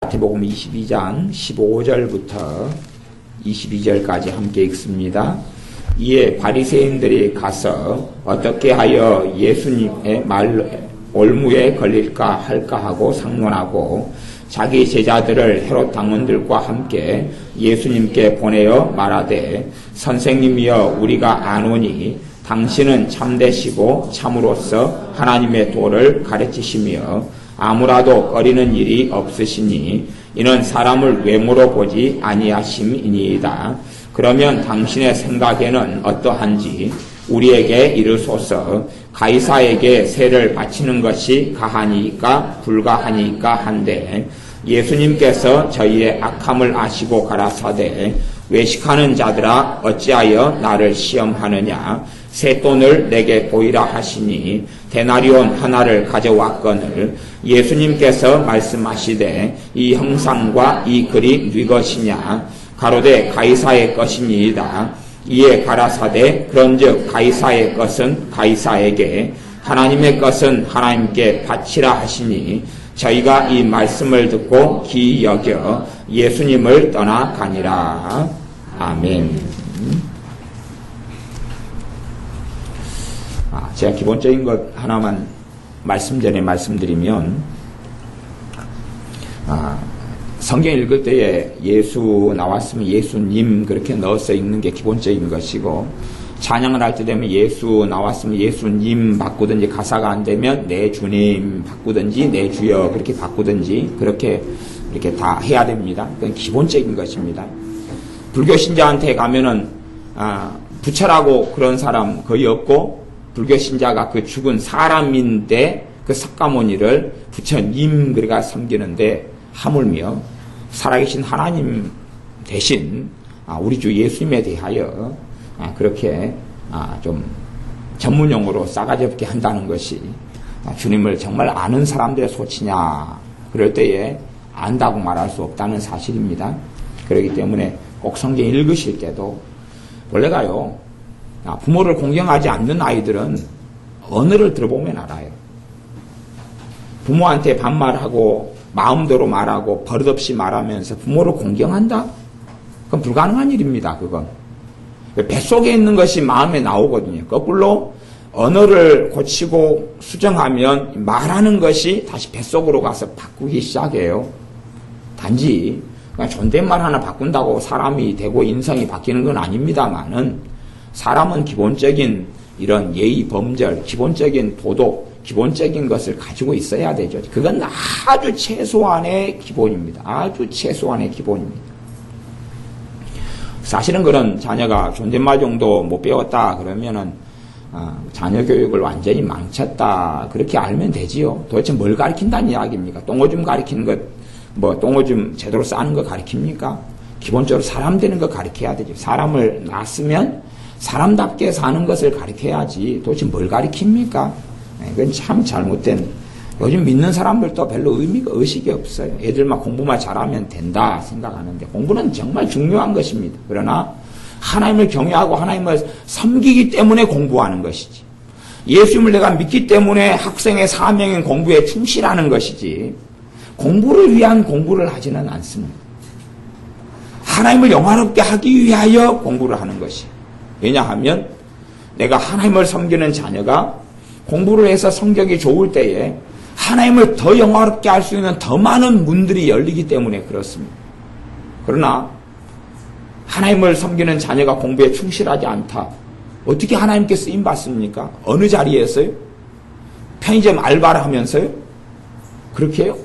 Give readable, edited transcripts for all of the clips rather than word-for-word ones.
마태복음 22장 15절부터 22절까지 함께 읽습니다. 이에 바리새인들이 가서 어떻게 하여 예수님의 말 올무에 걸릴까 할까 하고 상론하고 자기 제자들을 헤롯 당원들과 함께 예수님께 보내어 말하되 선생님이여 우리가 아노니 당신은 참되시고 참으로서 하나님의 도를 가르치시며 아무라도 꺼리는 일이 없으시니 이는 사람을 외모로 보지 아니하심이니이다. 그러면 당신의 생각에는 어떠한지 우리에게 이르소서. 가이사에게 세를 바치는 것이 가하니까 불가하니까 한데 예수님께서 저희의 악함을 아시고 가라사대 외식하는 자들아 어찌하여 나를 시험하느냐. 새 돈을 내게 보이라 하시니 데나리온 하나를 가져왔거늘 예수님께서 말씀하시되 이 형상과 이 글이 네 것이냐. 가로되 가이사의 것이니이다. 이에 가라사대 그런즉 가이사의 것은 가이사에게 하나님의 것은 하나님께 바치라 하시니 저희가 이 말씀을 듣고 기이 여겨 예수님을 떠나가니라. 아멘. 제가 기본적인 것 하나만 말씀 전에 말씀드리면 성경 읽을 때에 예수 나왔으면 예수님 그렇게 넣어서 읽는 게 기본적인 것이고 찬양을 할 때 되면 예수 나왔으면 예수님 바꾸든지 가사가 안 되면 내 주님 바꾸든지 내 주여 그렇게 바꾸든지 그렇게 이렇게 다 해야 됩니다. 그건 기본적인 것입니다. 불교 신자한테 가면은 부처라고 그런 사람 거의 없고 불교 신자가 그 죽은 사람인데 그 석가모니를 부처님 그래가 섬기는데 하물며 살아계신 하나님 대신 우리 주 예수님에 대하여 그렇게 좀 전문용어로 싸가지 없게 한다는 것이 주님을 정말 아는 사람들의 소치냐 그럴 때에 안다고 말할 수 없다는 사실입니다. 그렇기 때문에 꼭 성경 읽으실 때도 원래가요 부모를 공경하지 않는 아이들은 언어를 들어보면 알아요. 부모한테 반말하고 마음대로 말하고 버릇없이 말하면서 부모를 공경한다? 그건 불가능한 일입니다. 그건. 뱃속에 있는 것이 마음에 나오거든요. 거꾸로 언어를 고치고 수정하면 말하는 것이 다시 뱃속으로 가서 바꾸기 시작해요. 단지 존댓말 하나 바꾼다고 사람이 되고 인성이 바뀌는 건 아닙니다만은 사람은 기본적인 이런 예의 범절, 기본적인 도덕, 기본적인 것을 가지고 있어야 되죠. 그건 아주 최소한의 기본입니다. 아주 최소한의 기본입니다. 사실은 그런 자녀가 존댓말 정도 못 배웠다 그러면은 자녀 교육을 완전히 망쳤다 그렇게 알면 되지요. 도대체 뭘 가르친다는 이야기입니까? 똥오줌 가르치는 것, 똥오줌 제대로 싸는 거 가르칩니까? 기본적으로 사람 되는 거 가르쳐야 되죠. 사람을 낳았으면 사람답게 사는 것을 가르쳐야지 도대체 뭘 가르칩니까? 이건 참 잘못된, 요즘 믿는 사람들도 별로 의식이 없어요. 애들만 공부만 잘하면 된다 생각하는데 공부는 정말 중요한 것입니다. 그러나 하나님을 경외하고 하나님을 섬기기 때문에 공부하는 것이지, 예수님을 내가 믿기 때문에 학생의 사명인 공부에 충실하는 것이지 공부를 위한 공부를 하지는 않습니다. 하나님을 영화롭게 하기 위하여 공부를 하는 것이. 왜냐하면 내가 하나님을 섬기는 자녀가 공부를 해서 성적이 좋을 때에 하나님을 더 영화롭게 할 수 있는 더 많은 문들이 열리기 때문에 그렇습니다. 그러나 하나님을 섬기는 자녀가 공부에 충실하지 않다. 어떻게 하나님께 쓰임 받습니까? 어느 자리에서요? 편의점 알바를 하면서요? 그렇게 해요?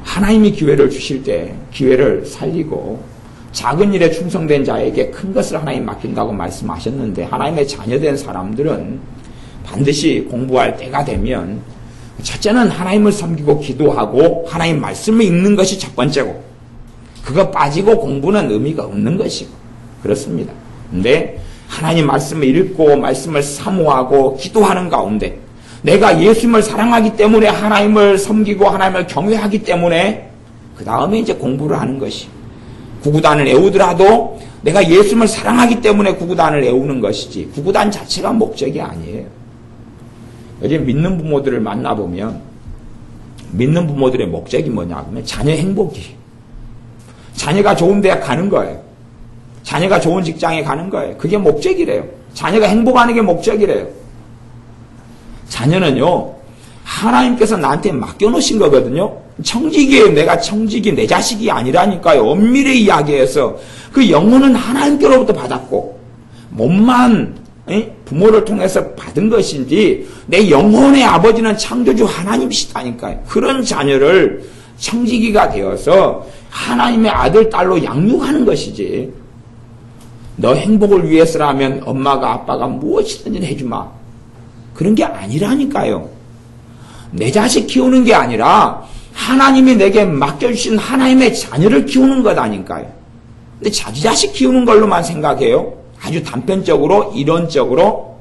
하나님이 기회를 주실 때 기회를 살리고 작은 일에 충성된 자에게 큰 것을 하나님 맡긴다고 말씀하셨는데 하나님의 자녀된 사람들은 반드시 공부할 때가 되면 첫째는 하나님을 섬기고 기도하고 하나님 말씀을 읽는 것이 첫 번째고 그거 빠지고 공부는 의미가 없는 것이고 그렇습니다. 근데 하나님 말씀을 읽고 말씀을 사모하고 기도하는 가운데 내가 예수님을 사랑하기 때문에 하나님을 섬기고 하나님을 경외하기 때문에 그 다음에 이제 공부를 하는 것이 구구단을 애우더라도 내가 예수님을 사랑하기 때문에 구구단을 애우는 것이지 구구단 자체가 목적이 아니에요. 요즘 믿는 부모들을 만나보면 믿는 부모들의 목적이 뭐냐 하면 자녀 행복이에요. 자녀가 좋은 대학 가는 거예요. 자녀가 좋은 직장에 가는 거예요. 그게 목적이래요. 자녀가 행복하는 게 목적이래요. 자녀는요, 하나님께서 나한테 맡겨놓으신 거거든요. 청지기예요. 내가 청지기, 내 자식이 아니라니까요. 엄밀히 이야기해서 그 영혼은 하나님께로부터 받았고 몸만 부모를 통해서 받은 것인지 내 영혼의 아버지는 창조주 하나님이시다니까요. 그런 자녀를 청지기가 되어서 하나님의 아들, 딸로 양육하는 것이지, 너 행복을 위해서라면 엄마가 아빠가 무엇이든지 해주마, 그런 게 아니라니까요. 내 자식 키우는 게 아니라 하나님이 내게 맡겨주신 하나님의 자녀를 키우는 것 아닌가요? 근데 자기 자식 키우는 걸로만 생각해요. 아주 단편적으로, 이론적으로.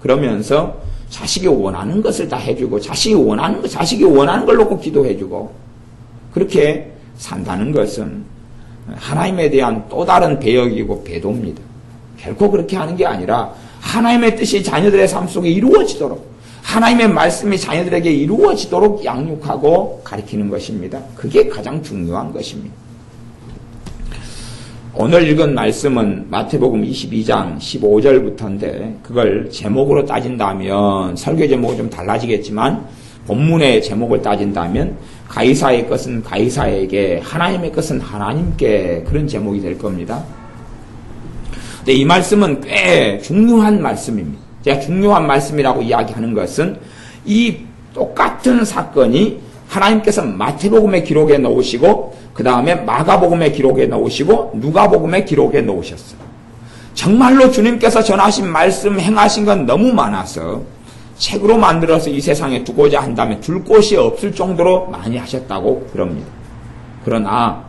그러면서 자식이 원하는 것을 다 해주고, 자식이 원하는 걸 놓고 기도해주고, 그렇게 산다는 것은 하나님에 대한 또 다른 배역이고 배도입니다. 결코 그렇게 하는 게 아니라 하나님의 뜻이 자녀들의 삶 속에 이루어지도록, 하나님의 말씀이 자녀들에게 이루어지도록 양육하고 가르치는 것입니다. 그게 가장 중요한 것입니다. 오늘 읽은 말씀은 마태복음 22장 15절부터인데 그걸 제목으로 따진다면, 설교 제목은 좀 달라지겠지만 본문의 제목을 따진다면 가이사의 것은 가이사에게, 하나님의 것은 하나님께, 그런 제목이 될 겁니다. 근데 이 말씀은 꽤 중요한 말씀입니다. 제가 중요한 말씀이라고 이야기하는 것은 이 똑같은 사건이 하나님께서 마태복음의 기록에 넣으시고 그 다음에 마가복음의 기록에 넣으시고 누가복음의 기록에 넣으셨어요. 정말로 주님께서 전하신 말씀, 행하신 건 너무 많아서 책으로 만들어서 이 세상에 두고자 한다면 둘 곳이 없을 정도로 많이 하셨다고 그럽니다. 그러나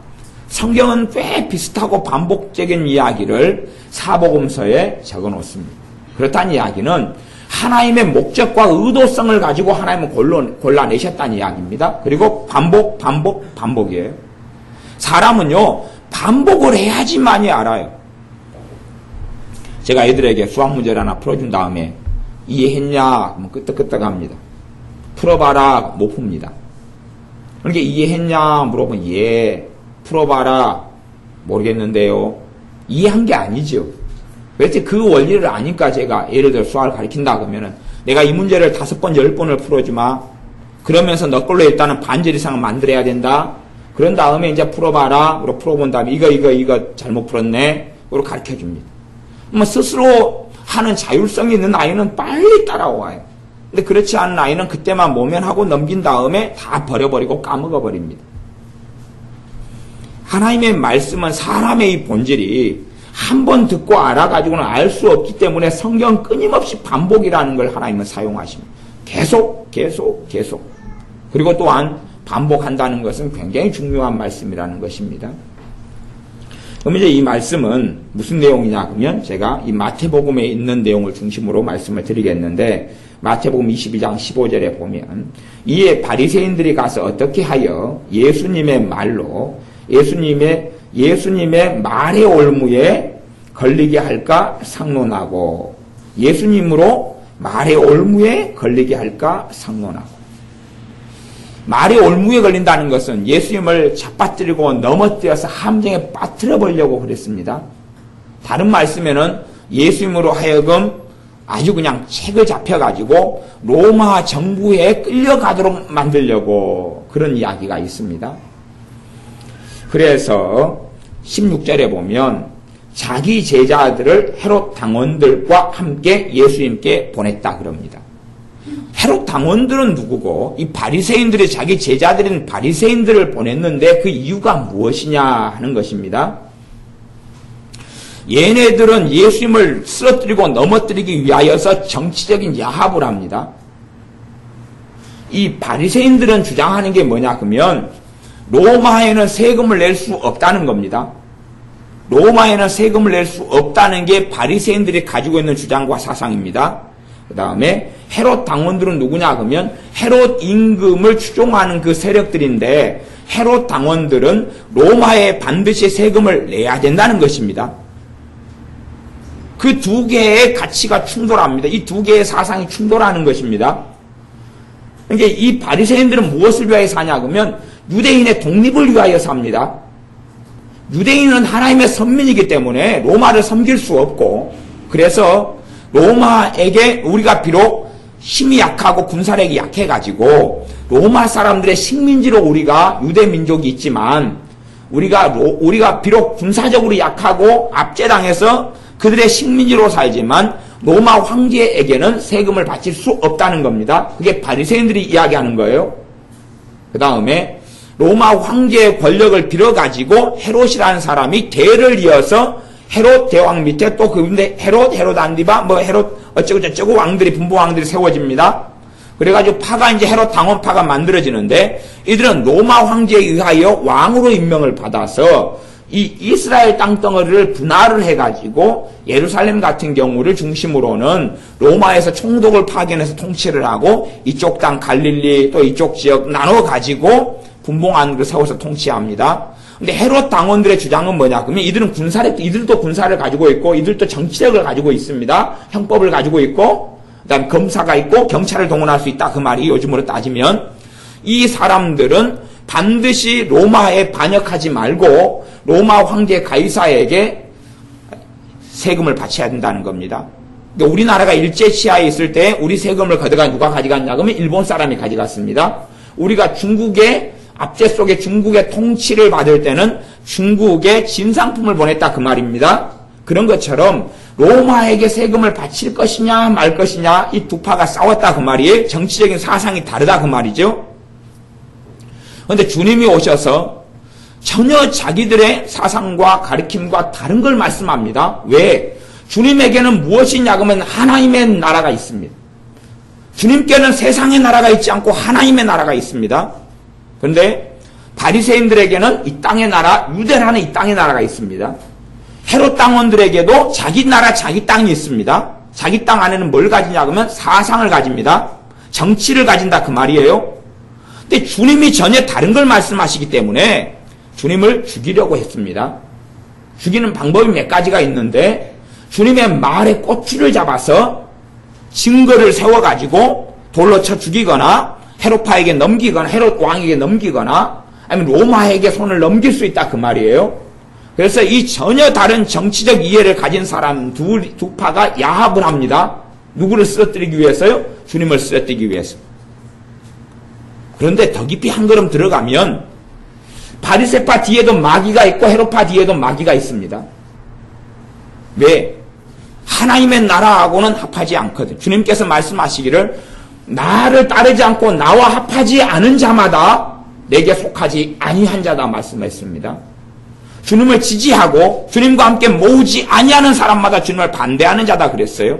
성경은 꽤 비슷하고 반복적인 이야기를 사복음서에 적어 놓습니다. 그렇다는 이야기는 하나님의 목적과 의도성을 가지고 하나님은 골라내셨다는 이야기입니다. 그리고 반복이에요. 사람은요, 반복을 해야지만이 알아요. 제가 애들에게 수학 문제를 하나 풀어준 다음에 이해했냐? 하면 끄떡끄떡합니다. 풀어봐라? 못 풉니다. 그러니까 이해했냐? 물어보면 예. 풀어봐라? 모르겠는데요. 이해한 게 아니죠. 그래서 그 원리를 아니까 제가 예를 들어 수학을 가르친다 그러면은 내가 이 문제를 5번, 10번을 풀어주마. 그러면서 너 걸로 일단은 반절 이상은 만들어야 된다. 그런 다음에 이제 풀어봐라. 그리고 풀어본 다음에 이거 잘못 풀었네. 그리고 가르쳐 줍니다. 뭐 스스로 하는 자율성이 있는 아이는 빨리 따라와요. 근데 그렇지 않은 아이는 그때만 모면하고 넘긴 다음에 다 버려버리고 까먹어버립니다. 하나님의 말씀은 사람의 이 본질이 한 번 듣고 알아가지고는 알 수 없기 때문에 성경 끊임없이 반복이라는 걸 하나님은 사용하십니다. 계속. 그리고 또한 반복한다는 것은 굉장히 중요한 말씀이라는 것입니다. 그럼 이제 이 말씀은 무슨 내용이냐 하면 제가 이 마태복음에 있는 내용을 중심으로 말씀을 드리겠는데, 마태복음 22장 15절에 보면 이에 바리새인들이 가서 어떻게 하여 예수님의 말로 예수님의 말의 올무에 걸리게 할까 상론하고, 예수님으로 말의 올무에 걸리게 할까 상론하고. 말의 올무에 걸린다는 것은 예수님을 잡아뜨리고 넘어뜨려서 함정에 빠뜨려 보려고 그랬습니다. 다른 말씀에는 예수님으로 하여금 아주 그냥 책을 잡혀가지고 로마 정부에 끌려가도록 만들려고, 그런 이야기가 있습니다. 그래서 16절에 보면 자기 제자들을 헤롯 당원들과 함께 예수님께 보냈다 그럽니다. 헤롯 당원들은 누구고 이 바리새인들이 자기 제자들인 바리새인들을 보냈는데 그 이유가 무엇이냐 하는 것입니다. 얘네들은 예수님을 쓰러뜨리고 넘어뜨리기 위하여서 정치적인 야합을 합니다. 이 바리새인들은 주장하는 게 뭐냐 그러면 로마에는 세금을 낼 수 없다는 겁니다. 로마에는 세금을 낼 수 없다는 게 바리새인들이 가지고 있는 주장과 사상입니다. 그 다음에 헤롯 당원들은 누구냐 그러면 헤롯 임금을 추종하는 그 세력들인데, 헤롯 당원들은 로마에 반드시 세금을 내야 된다는 것입니다. 그 두 개의 가치가 충돌합니다. 이 두 개의 사상이 충돌하는 것입니다. 그러니까 이 바리새인들은 무엇을 위하여 사냐 그러면 유대인의 독립을 위하여 삽니다. 유대인은 하나님의 선민이기 때문에 로마를 섬길 수 없고, 그래서 로마에게 우리가 비록 힘이 약하고 군사력이 약해가지고 로마 사람들의 식민지로 우리가 유대 민족이 있지만, 우리가 비록 군사적으로 약하고 압제당해서 그들의 식민지로 살지만 로마 황제에게는 세금을 바칠 수 없다는 겁니다. 그게 바리새인들이 이야기하는 거예요. 그 다음에 로마 황제의 권력을 빌어가지고 헤롯이라는 사람이 대를 이어서 헤롯 대왕 밑에 또 그런데 헤롯 안디바 헤롯 어쩌고저쩌고 왕들이 분봉왕들이 세워집니다. 그래가지고 파가 이제 헤롯 당원파가 만들어지는데, 이들은 로마 황제에 의하여 왕으로 임명을 받아서 이 이스라엘 땅덩어리를 분할을 해가지고 예루살렘 같은 경우를 중심으로는 로마에서 총독을 파견해서 통치를 하고 이쪽 땅 갈릴리 또 이쪽 지역 나눠가지고 분봉왕들을 세워서 통치합니다. 근데 헤롯 당원들의 주장은 뭐냐 그러면 이들도 군사를 가지고 있고 이들도 정치력을 가지고 있습니다. 형법을 가지고 있고 그다음 검사가 있고 경찰을 동원할 수 있다 그 말이 요즘으로 따지면, 이 사람들은 반드시 로마에 반역하지 말고 로마 황제 가이사에게 세금을 바쳐야 된다는 겁니다. 그러니까 우리나라가 일제 치하에 있을 때 우리 세금을 가져가 누가 가져갔냐 그러면 일본 사람이 가져갔습니다. 우리가 중국의 압제 속에 중국의 통치를 받을 때는 중국에 진상품을 보냈다 그 말입니다. 그런 것처럼 로마에게 세금을 바칠 것이냐 말 것이냐 이 두 파가 싸웠다 그 말이에요. 정치적인 사상이 다르다 그 말이죠. 그런데 주님이 오셔서 전혀 자기들의 사상과 가르침과 다른 걸 말씀합니다. 왜? 주님에게는 무엇이냐 그러면 하나님의 나라가 있습니다. 주님께는 세상의 나라가 있지 않고 하나님의 나라가 있습니다. 그런데 바리새인들에게는 이 땅의 나라, 유대라는 이 땅의 나라가 있습니다. 헤롯 당원들에게도 자기 나라, 자기 땅이 있습니다. 자기 땅 안에는 뭘 가지냐 그러면 사상을 가집니다. 정치를 가진다 그 말이에요. 근데 주님이 전혀 다른 걸 말씀하시기 때문에 주님을 죽이려고 했습니다. 죽이는 방법이 몇 가지가 있는데, 주님의 말에 꼬투리를 잡아서 증거를 세워가지고 돌로 쳐 죽이거나 헤롯파에게 넘기거나 헤롯 왕에게 넘기거나 아니면 로마에게 손을 넘길 수 있다 그 말이에요. 그래서 이 전혀 다른 정치적 이해를 가진 사람 두 파가 야합을 합니다. 누구를 쓰러뜨리기 위해서요? 주님을 쓰러뜨리기 위해서. 그런데 더 깊이 한 걸음 들어가면 바리새파 뒤에도 마귀가 있고 헤롯파 뒤에도 마귀가 있습니다. 왜? 하나님의 나라하고는 합하지 않거든. 주님께서 말씀하시기를 나를 따르지 않고 나와 합하지 않은 자마다 내게 속하지 아니한 자다 말씀했습니다. 주님을 지지하고 주님과 함께 모으지 아니하는 사람마다 주님을 반대하는 자다 그랬어요.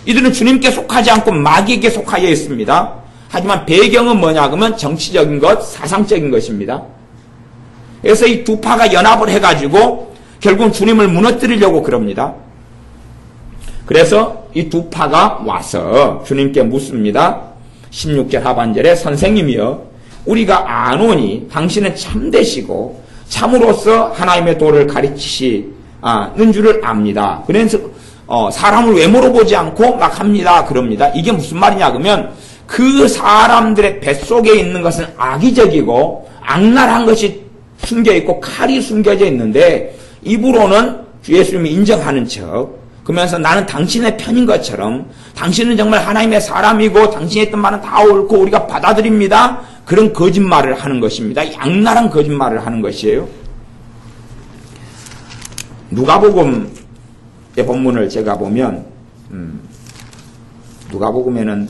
이들은 주님께 속하지 않고 마귀에게 속하여 있습니다. 하지만 배경은 뭐냐 그러면 정치적인 것, 사상적인 것입니다. 그래서 이 두 파가 연합을 해가지고 결국 주님을 무너뜨리려고 그럽니다. 그래서 이 두 파가 와서 주님께 묻습니다. 16절 하반절에 선생님이여 우리가 아노니 당신은 참되시고 참으로서 하나님의 도를 가르치시는 줄을 압니다. 그래서 사람을 외모로 보지 않고 막 합니다. 그럽니다. 이게 무슨 말이냐 그러면 그 사람들의 뱃속에 있는 것은 악의적이고 악랄한 것이 숨겨있고 칼이 숨겨져 있는데 입으로는 주 예수님이 인정하는 척 그러면서 나는 당신의 편인 것처럼 당신은 정말 하나님의 사람이고 당신이 했던 말은 다 옳고 우리가 받아들입니다. 그런 거짓말을 하는 것입니다. 악랄한 거짓말을 하는 것이에요. 누가복음의 본문을 제가 보면 누가복음에는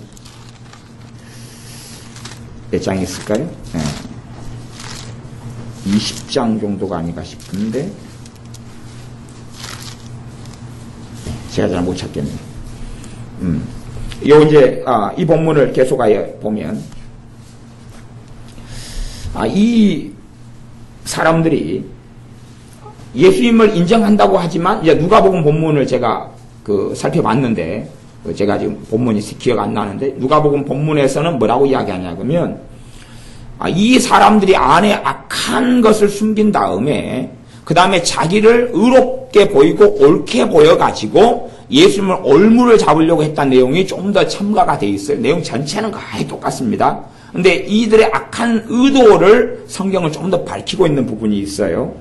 몇 장이 있을까요? 20장 정도가 아닌가 싶은데 제가 잘 못 찾겠네요. 이 본문을 계속하여 보면 이 사람들이 예수님을 인정한다고 하지만 이제 누가복음 본문을 제가 살펴봤는데 제가 지금 본문이 기억 안 나는데 누가복음 본문에서는 뭐라고 이야기하냐 그러면 이 사람들이 안에 악한 것을 숨긴 다음에 그 다음에 자기를 의롭게 보이고 옳게 보여가지고 예수님을 올무를 잡으려고 했다는 내용이 좀 더 첨가가 되어 있어요. 내용 전체는 거의 똑같습니다. 근데 이들의 악한 의도를 성경은 좀 더 밝히고 있는 부분이 있어요.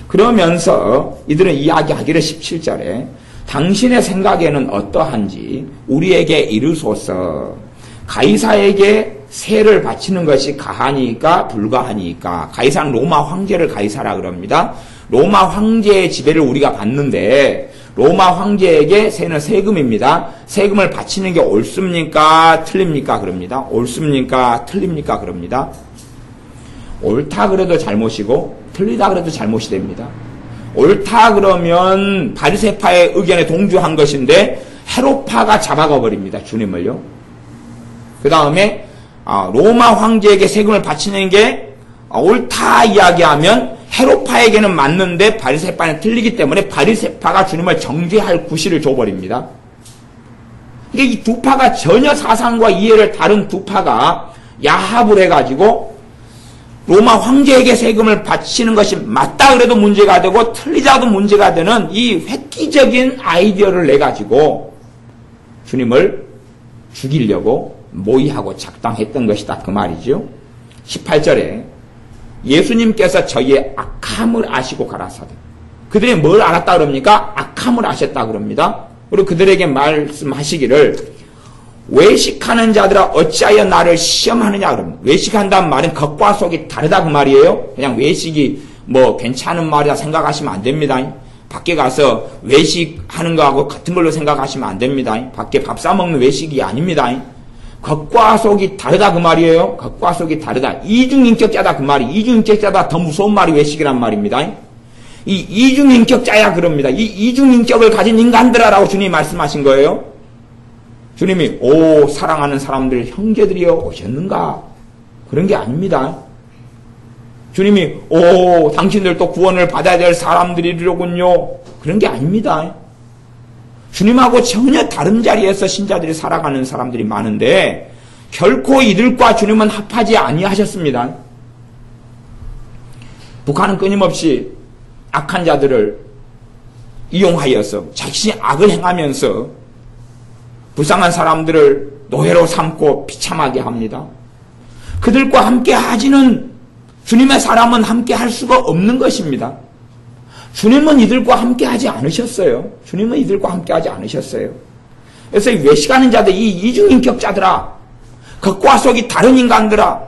그러면서 이들은 이야기하기를 17절에 당신의 생각에는 어떠한지 우리에게 이르소서. 가이사에게 세를 바치는 것이 가하니까 불가하니까. 가이사는 로마 황제를 가이사라 그럽니다. 로마 황제의 지배를 우리가 받는데 로마 황제에게 세는 세금입니다. 세금을 바치는 게 옳습니까? 틀립니까? 그럽니다. 옳습니까? 틀립니까? 그럽니다. 옳다 그래도 잘못이고 틀리다 그래도 잘못이 됩니다. 옳다 그러면 바리새파의 의견에 동조한 것인데 헤롯파가 잡아가 버립니다. 주님을요. 그 다음에 로마 황제에게 세금을 바치는 게 옳다 이야기하면 헤롯파에게는 맞는데 바리새파는 틀리기 때문에 바리새파가 주님을 정죄할 구실을 줘버립니다. 그러니까 이 두 파가 전혀 사상과 이해를 다른 두 파가 야합을 해가지고 로마 황제에게 세금을 바치는 것이 맞다 그래도 문제가 되고 틀리자도 문제가 되는 이 획기적인 아이디어를 내가지고 주님을 죽이려고 모의하고 작당했던 것이다 그 말이죠. 18절에 예수님께서 저희의 악함을 아시고 가라사대. 그들이 뭘 알았다 그럽니까? 악함을 아셨다 그럽니다. 그리고 그들에게 말씀하시기를 외식하는 자들아 어찌하여 나를 시험하느냐 그럽니다. 외식한다는 말은 겉과 속이 다르다 그 말이에요. 그냥 외식이 뭐 괜찮은 말이다 생각하시면 안 됩니다. 밖에 가서 외식하는 거하고 같은 걸로 생각하시면 안 됩니다. 밖에 밥 싸먹는 외식이 아닙니다. 겉과 속이 다르다 그 말이에요. 겉과 속이 다르다. 이중인격자다 그 말이. 이중인격자다 더 무서운 말이 외식이란 말입니다. 이 이중인격자야 그럽니다. 이 이중인격을 가진 인간들아라고 주님이 말씀하신 거예요. 주님이 오 사랑하는 사람들 형제들이여 오셨는가? 그런 게 아닙니다. 주님이 오 당신들도 구원을 받아야 될 사람들이로군요. 그런 게 아닙니다. 주님하고 전혀 다른 자리에서 신자들이 살아가는 사람들이 많은데 결코 이들과 주님은 합하지 아니하셨습니다. 북한은 끊임없이 악한 자들을 이용하여서 자신이 악을 행하면서 불쌍한 사람들을 노예로 삼고 비참하게 합니다. 그들과 함께 하지는 주님의 사람은 함께 할 수가 없는 것입니다. 주님은 이들과 함께 하지 않으셨어요. 주님은 이들과 함께 하지 않으셨어요. 그래서 이 외식하는 자들, 이 이중인격자들아, 겉과 속이 다른 인간들아,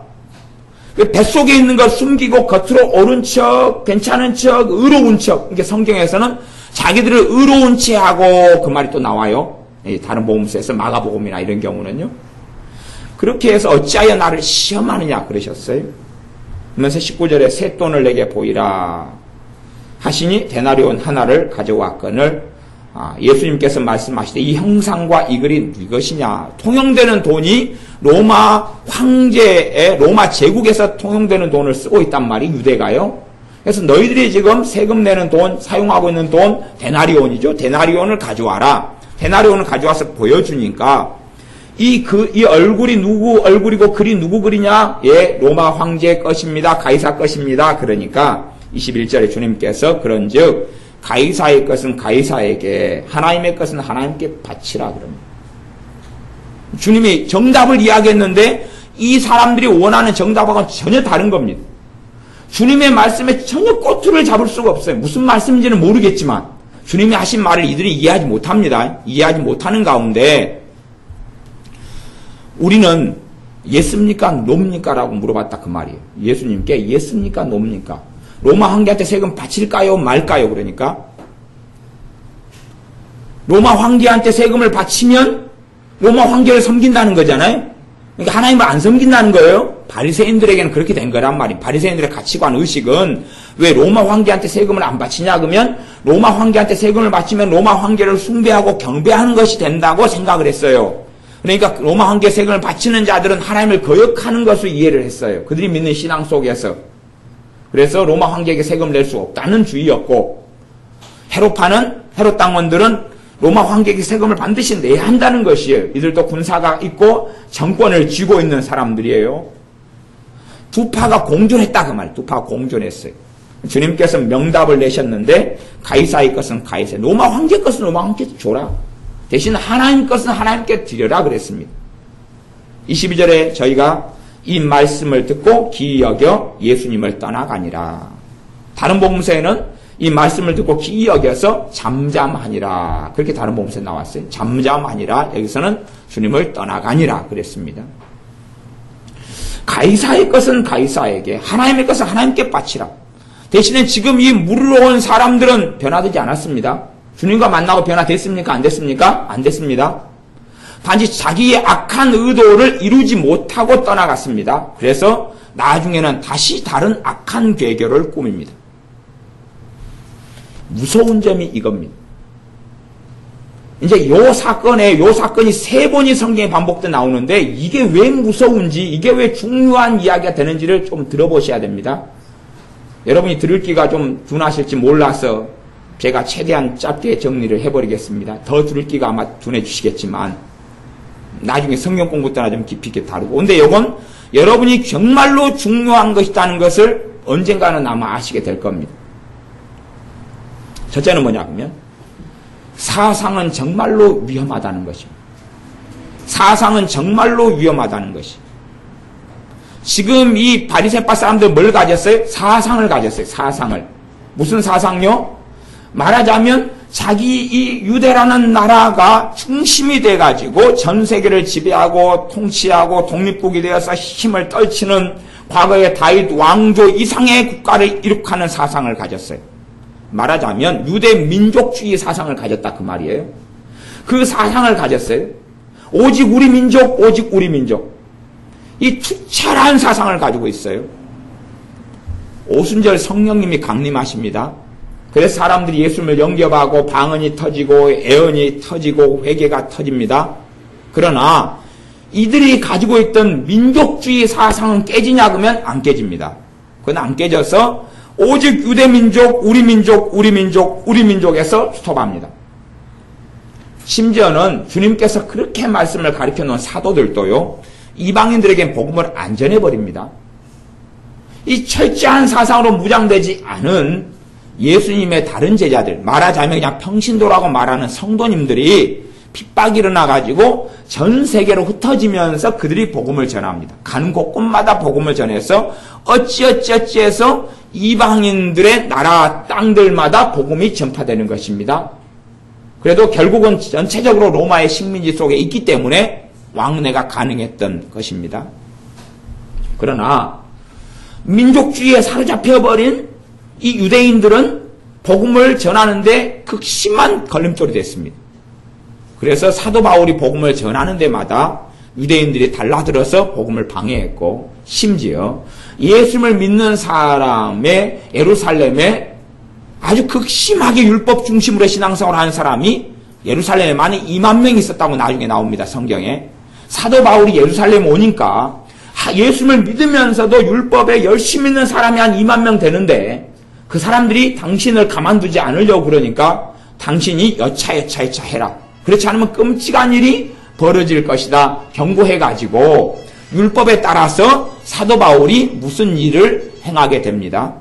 뱃속에 있는 걸 숨기고 겉으로 옳은 척, 괜찮은 척, 의로운 척. 이게 성경에서는 자기들을 의로운 채 하고 그 말이 또 나와요. 다른 복음서에서 마가복음이나 이런 경우는요. 그렇게 해서 어찌하여 나를 시험하느냐 그러셨어요. 그러면서 19절에 새 돈을 내게 보이라 하시니 데나리온 하나를 가져왔거늘 예수님께서 말씀하시되 이 형상과 이 글이 무엇이냐. 통용되는 돈이 로마 황제의 로마 제국에서 통용되는 돈을 쓰고 있단 말이 유대가요. 그래서 너희들이 지금 세금 내는 돈 사용하고 있는 돈 데나리온이죠. 데나리온을 가져와라. 데나리온을 가져와서 보여주니까 이 얼굴이 누구 얼굴이고 글이 누구 글이냐? 예, 로마 황제의 것입니다. 가이사 것입니다. 그러니까 21절에 주님께서 그런즉 가이사의 것은 가이사에게 하나님의 것은 하나님께 바치라 그럽니다. 주님이 정답을 이야기했는데 이 사람들이 원하는 정답하고는 전혀 다른 겁니다. 주님의 말씀에 전혀 꼬투리를 잡을 수가 없어요. 무슨 말씀인지는 모르겠지만 주님이 하신 말을 이들이 이해하지 못합니다. 이해하지 못하는 가운데 우리는 예습니까? 놉니까? 라고 물어봤다 그 말이에요. 예수님께 예습니까? 놉니까? 로마 황제한테 세금 바칠까요? 말까요? 그러니까 로마 황제한테 세금을 바치면 로마 황제를 섬긴다는 거잖아요. 그러니까 하나님을 안 섬긴다는 거예요. 바리새인들에게는 그렇게 된 거란 말이에요. 바리새인들의 가치관 의식은 왜 로마 황제한테 세금을 안 바치냐 그러면 로마 황제한테 세금을 바치면 로마 황제를 숭배하고 경배하는 것이 된다고 생각을 했어요. 그러니까 로마 황제 세금을 바치는 자들은 하나님을 거역하는 것을 이해를 했어요. 그들이 믿는 신앙 속에서. 그래서 로마 황제에게 세금을 낼 수 없다는 주의였고 헤롯 당원들은 로마 황제에게 세금을 반드시 내야 한다는 것이에요. 이들도 군사가 있고 정권을 쥐고 있는 사람들이에요. 두 파가 공존했다 그 말이에요. 두 파가 공존했어요. 주님께서 명답을 내셨는데 가이사의 것은 가이사, 로마 황제 것은 로마 황제한테 줘라. 대신 하나님 것은 하나님께 드려라 그랬습니다. 22절에 저희가 이 말씀을 듣고 기이 여겨 예수님을 떠나가니라. 다른 복음서에는 이 말씀을 듣고 기이 여겨서 잠잠하니라. 그렇게 다른 복음서에 나왔어요. 잠잠하니라. 여기서는 주님을 떠나가니라 그랬습니다. 가이사의 것은 가이사에게, 하나님의 것은 하나님께 바치라. 대신에 지금 이 물으러 온 사람들은 변화되지 않았습니다. 주님과 만나고 변화됐습니까? 안 됐습니까? 안 됐습니다. 단지 자기의 악한 의도를 이루지 못하고 떠나갔습니다. 그래서 나중에는 다시 다른 악한 괴교를 꾸밉니다. 무서운 점이 이겁니다. 이제 요 사건이 3번이 성경에 반복돼 나오는데 이게 왜 무서운지, 이게 왜 중요한 이야기가 되는지를 좀 들어보셔야 됩니다. 여러분이 들을 기가 좀 둔하실지 몰라서 제가 최대한 짧게 정리를 해버리겠습니다. 더 들을 기가 아마 둔해주시겠지만 나중에 성경 공부 때나 좀 깊이 있게 다루고. 근데 이건 여러분이 정말로 중요한 것이라는 것을 언젠가는 아마 아시게 될 겁니다. 첫째는 뭐냐면 사상은 정말로 위험하다는 것입니다. 사상은 정말로 위험하다는 것이. 지금 이 바리새파 사람들 뭘 가졌어요? 사상을 가졌어요. 사상을. 무슨 사상요? 말하자면 자기 이 유대라는 나라가 중심이 돼가지고 전 세계를 지배하고 통치하고 독립국이 되어서 힘을 떨치는 과거의 다윗 왕조 이상의 국가를 이룩하는 사상을 가졌어요. 말하자면 유대 민족주의 사상을 가졌다 그 말이에요. 그 사상을 가졌어요. 오직 우리 민족, 오직 우리 민족. 이 투철한 사상을 가지고 있어요. 오순절 성령님이 강림하십니다. 그래서 사람들이 예수님을 영접하고 방언이 터지고 애언이 터지고 회개가 터집니다. 그러나 이들이 가지고 있던 민족주의 사상은 깨지냐 그러면 안 깨집니다. 그건 안 깨져서 오직 유대민족, 우리 민족, 우리 민족, 우리 민족에서 스톱합니다. 심지어는 주님께서 그렇게 말씀을 가르쳐 놓은 사도들도요, 이방인들에게 복음을 안 전해버립니다. 이 철저한 사상으로 무장되지 않은 예수님의 다른 제자들, 말하자면 그냥 평신도라고 말하는 성도님들이 핍박이 일어나가지고 전 세계로 흩어지면서 그들이 복음을 전합니다. 가는 곳곳마다 복음을 전해서 어찌해서 이방인들의 나라 땅들마다 복음이 전파되는 것입니다. 그래도 결국은 전체적으로 로마의 식민지 속에 있기 때문에 왕래가 가능했던 것입니다. 그러나 민족주의에 사로잡혀버린 이 유대인들은 복음을 전하는데 극심한 걸림돌이 됐습니다. 그래서 사도 바울이 복음을 전하는 데마다 유대인들이 달라들어서 복음을 방해했고, 심지어 예수님을 믿는 사람의 예루살렘에 아주 극심하게 율법 중심으로 신앙생활을 하는 사람이 예루살렘에 많이 2만 명이 있었다고 나중에 나옵니다. 성경에. 사도 바울이 예루살렘 오니까 예수님을 믿으면서도 율법에 열심히 있는 사람이 한 2만 명 되는데 그 사람들이 당신을 가만두지 않으려고 그러니까 당신이 여차 해라. 그렇지 않으면 끔찍한 일이 벌어질 것이다. 경고해가지고 율법에 따라서 사도 바울이 무슨 일을 행하게 됩니다.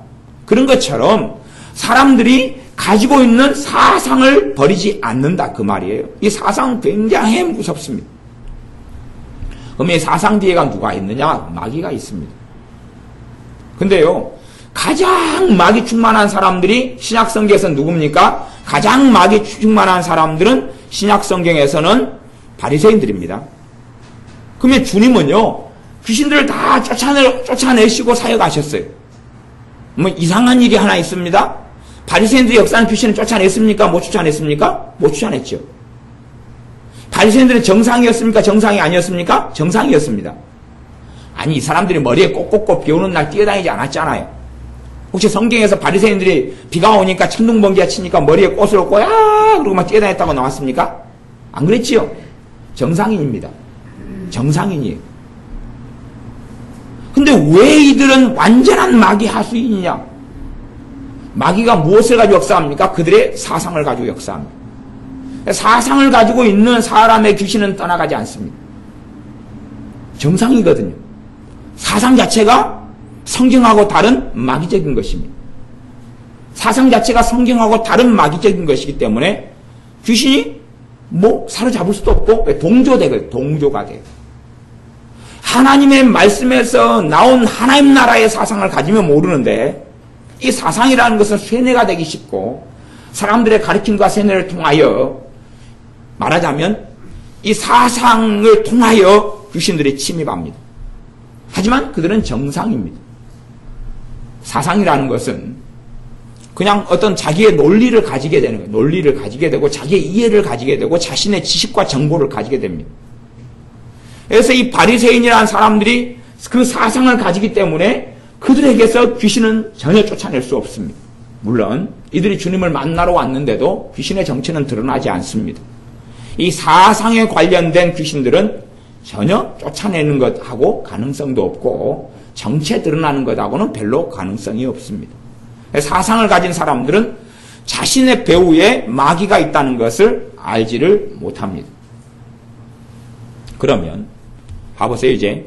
그런 것처럼 사람들이 가지고 있는 사상을 버리지 않는다 그 말이에요. 이 사상은 굉장히 무섭습니다. 그럼 이 사상 뒤에가 누가 있느냐? 마귀가 있습니다. 근데요, 가장 마귀 충만한 사람들이 신약성경에서 누굽니까? 가장 마귀 충만한 사람들은 신약성경에서는 바리새인들입니다. 그러면 주님은요, 귀신들을 다 쫓아내시고 사역하셨어요. 뭐 이상한 일이 하나 있습니다. 바리새인들이 역사하는 귀신을 쫓아냈습니까? 못 쫓아냈습니까? 못 쫓아냈죠. 바리새인들은 정상이었습니까? 정상이 아니었습니까? 정상이었습니다. 아니, 이 사람들이 머리에 꼭꼭꼭 비 오는 날 뛰어다니지 않았잖아요. 혹시 성경에서 바리새인들이 비가 오니까 천둥번개가 치니까 머리에 꽃을 얹고 야 그러고 막 뛰어다녔다고 나왔습니까? 안 그랬지요? 정상인입니다. 정상인이에요. 근데 왜 이들은 완전한 마귀 하수인이냐? 마귀가 무엇을 가지고 역사합니까? 그들의 사상을 가지고 역사합니다. 사상을 가지고 있는 사람의 귀신은 떠나가지 않습니다. 정상이거든요. 사상 자체가 성경하고 다른 마귀적인 것입니다. 사상 자체가 성경하고 다른 마귀적인 것이기 때문에 귀신이 사로잡을 수도 없고 동조가 돼요. 하나님의 말씀에서 나온 하나님 나라의 사상을 가지면 모르는데 이 사상이라는 것은 쇠뇌가 되기 쉽고 사람들의 가르침과 쇠뇌를 통하여 말하자면 이 사상을 통하여 귀신들이 침입합니다. 하지만 그들은 정상입니다. 사상이라는 것은 그냥 어떤 자기의 논리를 가지게 되는 거예요. 논리를 가지게 되고 자기의 이해를 가지게 되고 자신의 지식과 정보를 가지게 됩니다. 그래서 이 바리새인이라는 사람들이 그 사상을 가지기 때문에 그들에게서 귀신은 전혀 쫓아낼 수 없습니다. 물론 이들이 주님을 만나러 왔는데도 귀신의 정체는 드러나지 않습니다. 이 사상에 관련된 귀신들은 전혀 쫓아내는 것하고 가능성도 없고 정체 드러나는 것하고는 별로 가능성이 없습니다. 사상을 가진 사람들은 자신의 배후에 마귀가 있다는 것을 알지를 못합니다. 그러면 봐보세요. 이제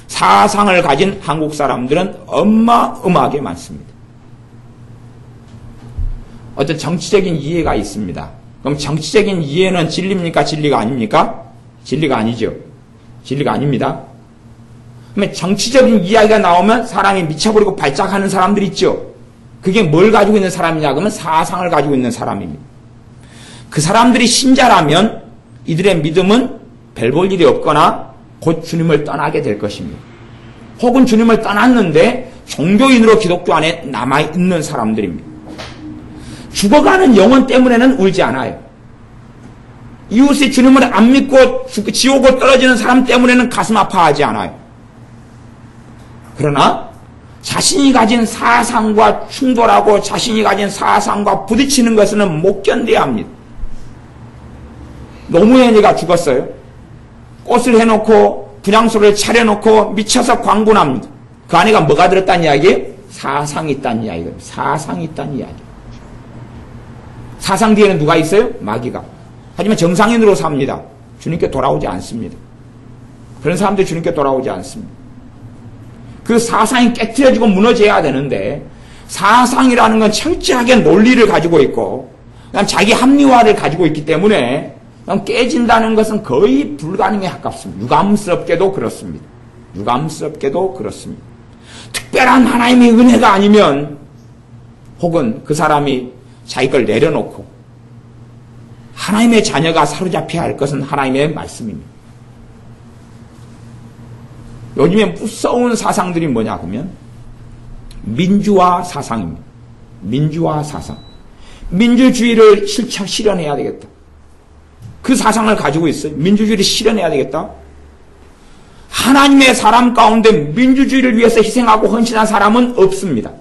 사상을 가진 한국 사람들은 어마어마하게 많습니다. 어떤 정치적인 이해가 있습니다. 그럼 정치적인 이해는 진리입니까? 진리가 아닙니까? 진리가 아니죠. 진리가 아닙니다. 그러면 정치적인 이야기가 나오면 사람이 미쳐버리고 발작하는 사람들이 있죠. 그게 뭘 가지고 있는 사람이냐 그러면 사상을 가지고 있는 사람입니다. 그 사람들이 신자라면 이들의 믿음은 별 볼 일이 없거나 곧 주님을 떠나게 될 것입니다. 혹은 주님을 떠났는데 종교인으로 기독교 안에 남아있는 사람들입니다. 죽어가는 영혼 때문에는 울지 않아요. 이웃이 주님을 안 믿고 지옥으로 떨어지는 사람 때문에는 가슴 아파하지 않아요. 그러나 자신이 가진 사상과 충돌하고 자신이 가진 사상과 부딪히는 것은 못 견뎌야 합니다. 노무현이가 죽었어요. 꽃을 해놓고 분향소를 차려놓고 미쳐서 광분합니다. 그 안에가 뭐가 들었다는 이야기예요? 사상이 있다는 이야기예요. 사상이 있다는 이야기. 사상 뒤에는 누가 있어요? 마귀가. 하지만 정상인으로 삽니다. 주님께 돌아오지 않습니다. 그런 사람들이 주님께 돌아오지 않습니다. 그 사상이 깨트려지고 무너져야 되는데 사상이라는 건 철저하게 논리를 가지고 있고 그냥 자기 합리화를 가지고 있기 때문에 깨진다는 것은 거의 불가능에 가깝습니다. 유감스럽게도 그렇습니다. 유감스럽게도 그렇습니다. 특별한 하나님의 은혜가 아니면 혹은 그 사람이 자기 걸 내려놓고 하나님의 자녀가 사로잡혀야 할 것은 하나님의 말씀입니다. 요즘에 무서운 사상들이 뭐냐 그러면 민주화 사상입니다. 민주화 사상. 민주주의를 실현해야 되겠다. 그 사상을 가지고 있어요. 민주주의를 실현해야 되겠다. 하나님의 사람 가운데 민주주의를 위해서 희생하고 헌신한 사람은 없습니다.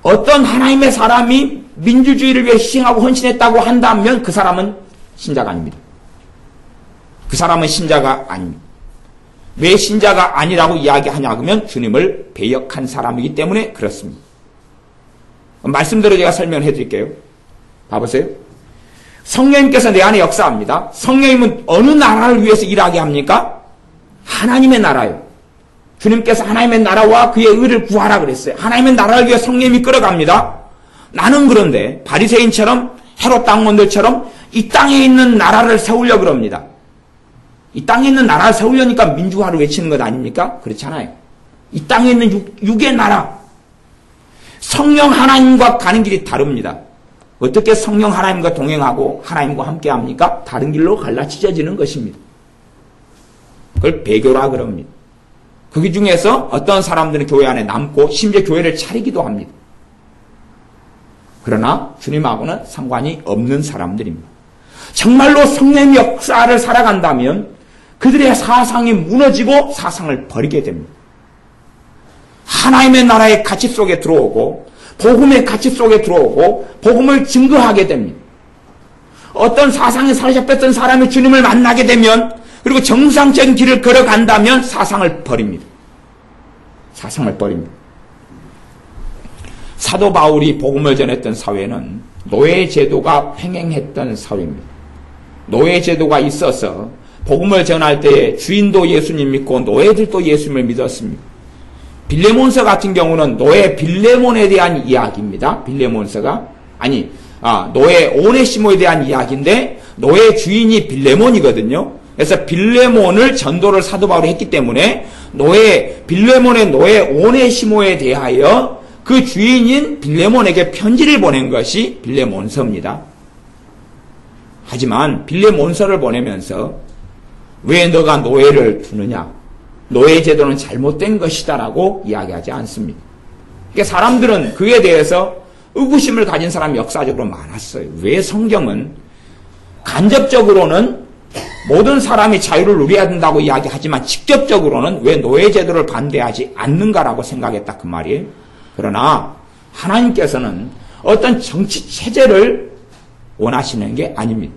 어떤 하나님의 사람이 민주주의를 위해 희생하고 헌신했다고 한다면 그 사람은 신자가 아닙니다. 그 사람은 신자가 아닙니다. 왜 신자가 아니라고 이야기하냐 그러면 주님을 배역한 사람이기 때문에 그렇습니다. 말씀대로 제가 설명을 해드릴게요. 봐보세요. 성령님께서 내 안에 역사합니다. 성령님은 어느 나라를 위해서 일하게 합니까? 하나님의 나라요. 주님께서 하나님의 나라와 그의 의를 구하라 그랬어요. 하나님의 나라를 위해 성령님이 끌어갑니다. 나는 그런데 바리새인처럼 헤롯 당원들처럼 이 땅에 있는 나라를 세우려고 그럽니다. 이 땅에 있는 나라를 세우려니까 민주화를 외치는 것 아닙니까? 그렇잖아요. 이 땅에 있는 육의 나라. 성령 하나님과 가는 길이 다릅니다. 어떻게 성령 하나님과 동행하고 하나님과 함께 합니까? 다른 길로 갈라치져지는 것입니다. 그걸 배교라 그럽니다. 그 중에서 어떤 사람들은 교회 안에 남고 심지어 교회를 차리기도 합니다. 그러나 주님하고는 상관이 없는 사람들입니다. 정말로 성령의 역사를 살아간다면 그들의 사상이 무너지고 사상을 버리게 됩니다. 하나님의 나라의 가치 속에 들어오고 복음의 가치 속에 들어오고 복음을 증거하게 됩니다. 어떤 사상에 사로잡혔던 사람이 주님을 만나게 되면 그리고 정상적인 길을 걸어간다면 사상을 버립니다. 사상을 버립니다. 사도 바울이 복음을 전했던 사회는 노예제도가 횡행했던 사회입니다. 노예제도가 있어서 복음을 전할 때에 주인도 예수님 믿고 노예들도 예수님을 믿었습니다. 빌레몬서 같은 경우는 노예 빌레몬에 대한 이야기입니다. 빌레몬서가 노예 오네시모에 대한 이야기인데 노예 주인이 빌레몬이거든요. 그래서 빌레몬을 전도를 사도 바울이 했기 때문에 빌레몬의 노예 오네시모에 대하여 그 주인인 빌레몬에게 편지를 보낸 것이 빌레몬서입니다. 하지만 빌레몬서를 보내면서 왜 너가 노예를 두느냐? 노예 제도는 잘못된 것이다라고 이야기하지 않습니다. 그러니까 사람들은 그에 대해서 의구심을 가진 사람이 역사적으로 많았어요. 왜 성경은 간접적으로는 모든 사람이 자유를 누려야 된다고 이야기하지만 직접적으로는 왜 노예 제도를 반대하지 않는가라고 생각했다 그 말이에요. 그러나 하나님께서는 어떤 정치 체제를 원하시는 게 아닙니다.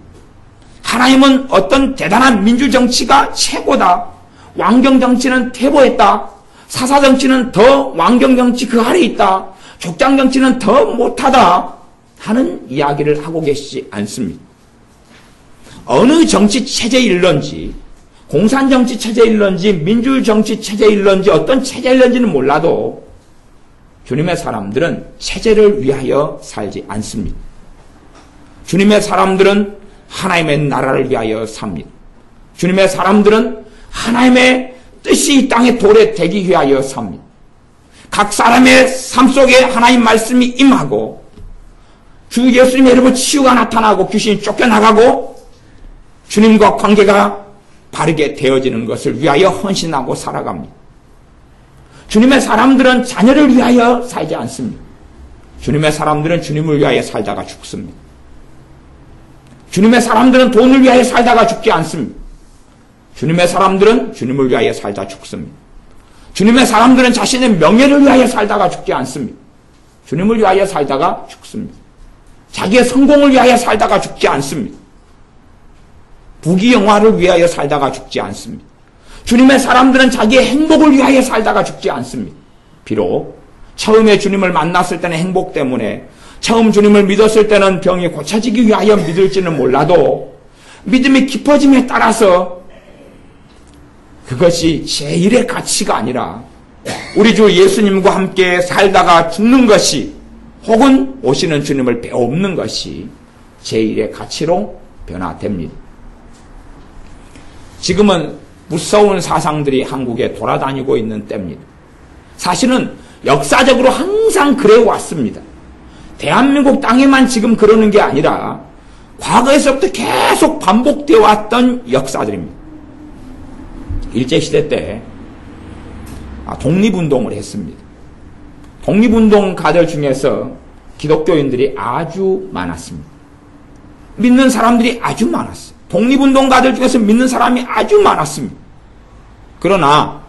하나님은 어떤 대단한 민주정치가 최고다. 왕경정치는 퇴보했다. 사사정치는 더 왕경정치 그 아래 있다. 족장정치는 더 못하다. 하는 이야기를 하고 계시지 않습니다. 어느 정치 체제일런지 공산정치 체제일런지 민주정치 체제일런지 어떤 체제일런지는 몰라도 주님의 사람들은 체제를 위하여 살지 않습니다. 주님의 사람들은 하나님의 나라를 위하여 삽니다. 주님의 사람들은 하나님의 뜻이 이 땅에 도래되기 위하여 삽니다. 각 사람의 삶 속에 하나님 말씀이 임하고 주 예수님의 이름으로 치유가 나타나고 귀신이 쫓겨나가고 주님과 관계가 바르게 되어지는 것을 위하여 헌신하고 살아갑니다. 주님의 사람들은 자녀를 위하여 살지 않습니다. 주님의 사람들은 주님을 위하여 살다가 죽습니다. 주님의 사람들은 돈을 위하여 살다가 죽지 않습니다. 주님의 사람들은 주님을 위하여 살다 죽습니다. 주님의 사람들은 자신의 명예를 위하여 살다가 죽지 않습니다. 주님을 위하여 살다가 죽습니다. 자기의 성공을 위하여 살다가 죽지 않습니다. 부귀영화를 위하여 살다가 죽지 않습니다. 주님의 사람들은 자기의 행복을 위하여 살다가 죽지 않습니다. 비록 처음에 주님을 만났을 때는 행복 때문에 처음 주님을 믿었을 때는 병이 고쳐지기 위하여 믿을지는 몰라도 믿음이 깊어짐에 따라서 그것이 제1의 가치가 아니라 우리 주 예수님과 함께 살다가 죽는 것이 혹은 오시는 주님을 배웁는 것이 제1의 가치로 변화됩니다. 지금은 무서운 사상들이 한국에 돌아다니고 있는 때입니다. 사실은 역사적으로 항상 그래왔습니다. 대한민국 땅에만 지금 그러는 게 아니라 과거에서부터 계속 반복되어 왔던 역사들입니다. 일제시대 때 독립운동을 했습니다. 독립운동가들 중에서 기독교인들이 아주 많았습니다. 믿는 사람들이 아주 많았어요. 독립운동가들 중에서 믿는 사람이 아주 많았습니다. 그러나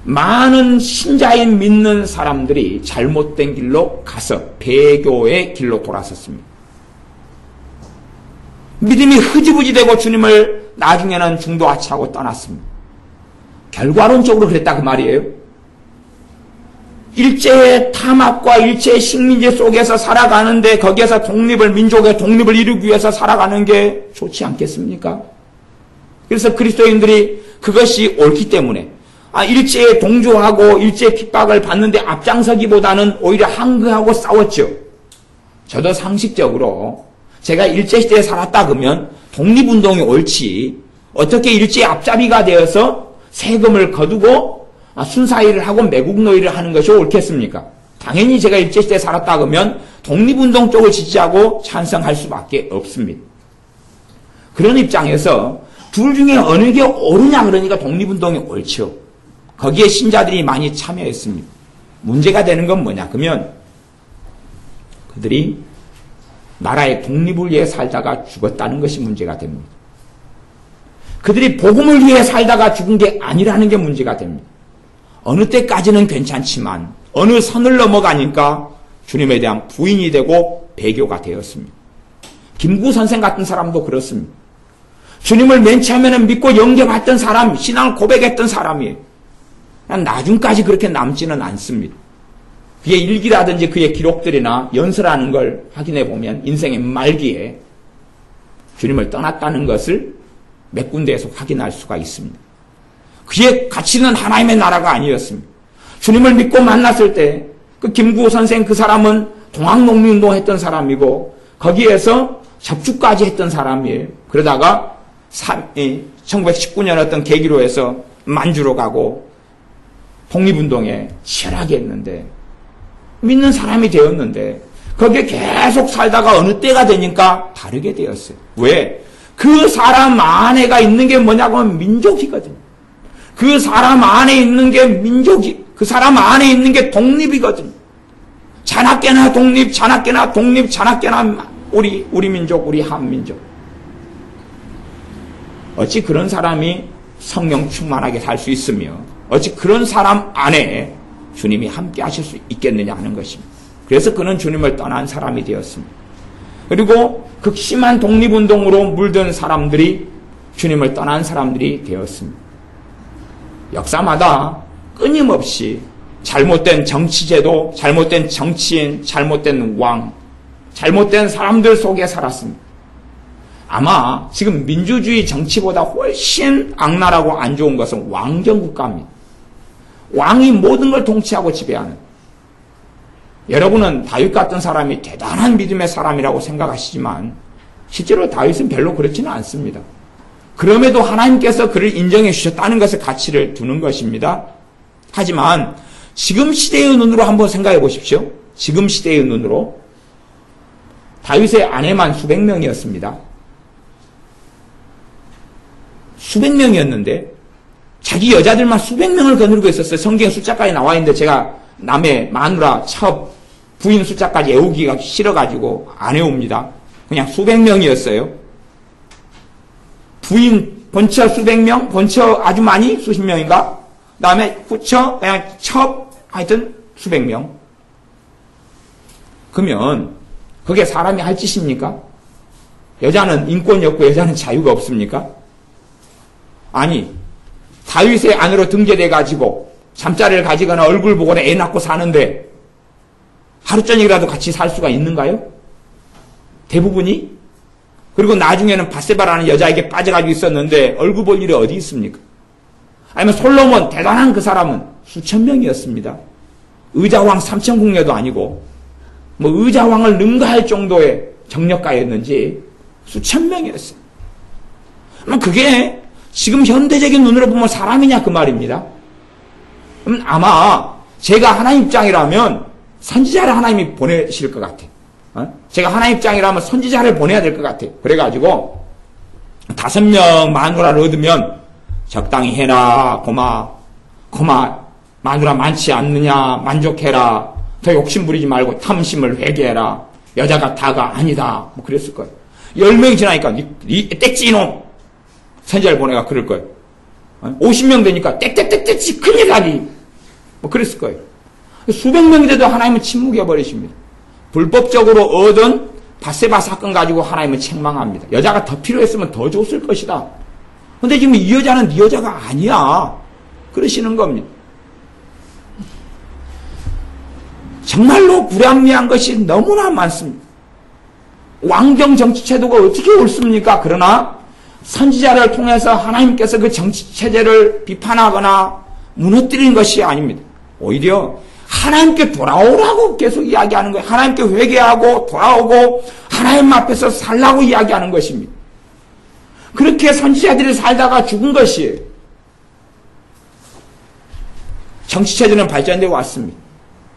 많은 신자인 믿는 사람들이 잘못된 길로 가서 배교의 길로 돌아섰습니다. 믿음이 흐지부지 되고 주님을 나중에는 중도하차하고 떠났습니다. 결과론적으로 그랬다 그 말이에요. 일제의 탐압과 일제의 식민지 속에서 살아가는데 거기에서 민족의 독립을 이루기 위해서 살아가는 게 좋지 않겠습니까? 그래서 그리스도인들이 그것이 옳기 때문에 일제에 동조하고 일제의 핍박을 받는데 앞장서기보다는 오히려 항거하고 싸웠죠. 저도 상식적으로 제가 일제시대에 살았다 그러면 독립운동이 옳지 어떻게 일제의 앞잡이가 되어서 세금을 거두고 순사일을 하고 매국노일을 하는 것이 옳겠습니까? 당연히 제가 일제시대에 살았다 그러면 독립운동 쪽을 지지하고 찬성할 수밖에 없습니다. 그런 입장에서 둘 중에 어느 게 옳으냐 그러니까 독립운동이 옳죠. 거기에 신자들이 많이 참여했습니다. 문제가 되는 건 뭐냐 그러면 그들이 나라의 독립을 위해 살다가 죽었다는 것이 문제가 됩니다. 그들이 복음을 위해 살다가 죽은 게 아니라는 게 문제가 됩니다. 어느 때까지는 괜찮지만 어느 선을 넘어가니까 주님에 대한 부인이 되고 배교가 되었습니다. 김구 선생 같은 사람도 그렇습니다. 주님을 맨 처음에는 믿고 영접했던 사람, 신앙을 고백했던 사람이에요. 나중까지 그렇게 남지는 않습니다. 그의 일기라든지 그의 기록들이나 연설하는 걸 확인해 보면 인생의 말기에 주님을 떠났다는 것을 몇 군데에서 확인할 수가 있습니다. 그의 가치는 하나님의 나라가 아니었습니다. 주님을 믿고 만났을 때 그 김구호 선생 그 사람은 동학농민운동 했던 사람이고 거기에서 접주까지 했던 사람이에요. 그러다가 1919년 어떤 계기로 해서 만주로 가고 독립운동에 치열하게 했는데 믿는 사람이 되었는데 거기에 계속 살다가 어느 때가 되니까 다르게 되었어요. 왜? 그 사람 안에가 있는 게 뭐냐고 하면 민족이거든요. 그 사람 안에 있는 게 민족이, 그 사람 안에 있는 게 독립이거든요. 자나깨나 독립, 자나깨나 독립, 자나깨나 우리 민족, 우리 한민족. 어찌 그런 사람이 성령 충만하게 살 수 있으며 어찌 그런 사람 안에 주님이 함께 하실 수 있겠느냐 하는 것입니다. 그래서 그는 주님을 떠난 사람이 되었습니다. 그리고 극심한 독립운동으로 물든 사람들이 주님을 떠난 사람들이 되었습니다. 역사마다 끊임없이 잘못된 정치제도, 잘못된 정치인, 잘못된 왕, 잘못된 사람들 속에 살았습니다. 아마 지금 민주주의 정치보다 훨씬 악랄하고 안 좋은 것은 왕정국가입니다. 왕이 모든 걸 통치하고 지배하는. 여러분은 다윗 같은 사람이 대단한 믿음의 사람이라고 생각하시지만 실제로 다윗은 별로 그렇지는 않습니다. 그럼에도 하나님께서 그를 인정해 주셨다는 것에 가치를 두는 것입니다. 하지만 지금 시대의 눈으로 한번 생각해 보십시오. 지금 시대의 눈으로 다윗의 아내만 수백 명이었습니다. 수백 명이었는데 자기 여자들만 수백 명을 거느리고 있었어요. 성경에 숫자까지 나와 있는데 제가 남의 마누라, 첩, 부인 숫자까지 외우기가 싫어가지고 안 외웁니다. 그냥 수백 명이었어요. 부인 본처 수백 명, 본처 아주 많이 수십 명인가? 그 다음에 후처, 그냥 첩, 하여튼 수백 명. 그러면 그게 사람이 할 짓입니까? 여자는 인권이 없고 여자는 자유가 없습니까? 아니, 다윗의 아내로 등재돼가지고 잠자리를 가지거나 얼굴 보거나 애 낳고 사는데 하루 저녁이라도 같이 살 수가 있는가요? 대부분이? 그리고 나중에는 바세바라는 여자에게 빠져가지고 있었는데 얼굴 볼 일이 어디 있습니까? 아니면 솔로몬 대단한 그 사람은 수천 명이었습니다. 의자왕 삼천궁녀도 아니고 뭐 의자왕을 능가할 정도의 정력가였는지 수천 명이었어요. 그게 지금 현대적인 눈으로 보면 사람이냐 그 말입니다. 그럼 아마 제가 하나님 입장이라면 선지자를 하나님이 보내실 것 같아요. 제가 하나님 입장이라면 선지자를 보내야 될 것 같아요. 그래가지고 5명 마누라를 얻으면 적당히 해라 고마 마누라 많지 않느냐 만족해라 더 욕심 부리지 말고 탐심을 회개해라 여자가 다가 아니다 뭐 그랬을 거예요. 10명이 지나니까 이 땡찌 이놈 선지자를 보내가 그럴 거예요. 50명 되니까 땡땡땡땡 큰일 나기 뭐 그랬을 거예요. 수백 명이 돼도 하나님은 침묵해 버리십니다. 불법적으로 얻은 바세바 사건 가지고 하나님은 책망합니다. 여자가 더 필요했으면 더 줬을 것이다. 근데 지금 이 여자는 네 여자가 아니야. 그러시는 겁니다. 정말로 불합리한 것이 너무나 많습니다. 왕정 정치체도가 어떻게 옳습니까? 그러나 선지자를 통해서 하나님께서 그 정치체제를 비판하거나 무너뜨리는 것이 아닙니다. 오히려 하나님께 돌아오라고 계속 이야기하는 거예요. 하나님께 회개하고 돌아오고 하나님 앞에서 살라고 이야기하는 것입니다. 그렇게 선지자들이 살다가 죽은 것이에요. 정치체제는 발전되어 왔습니다.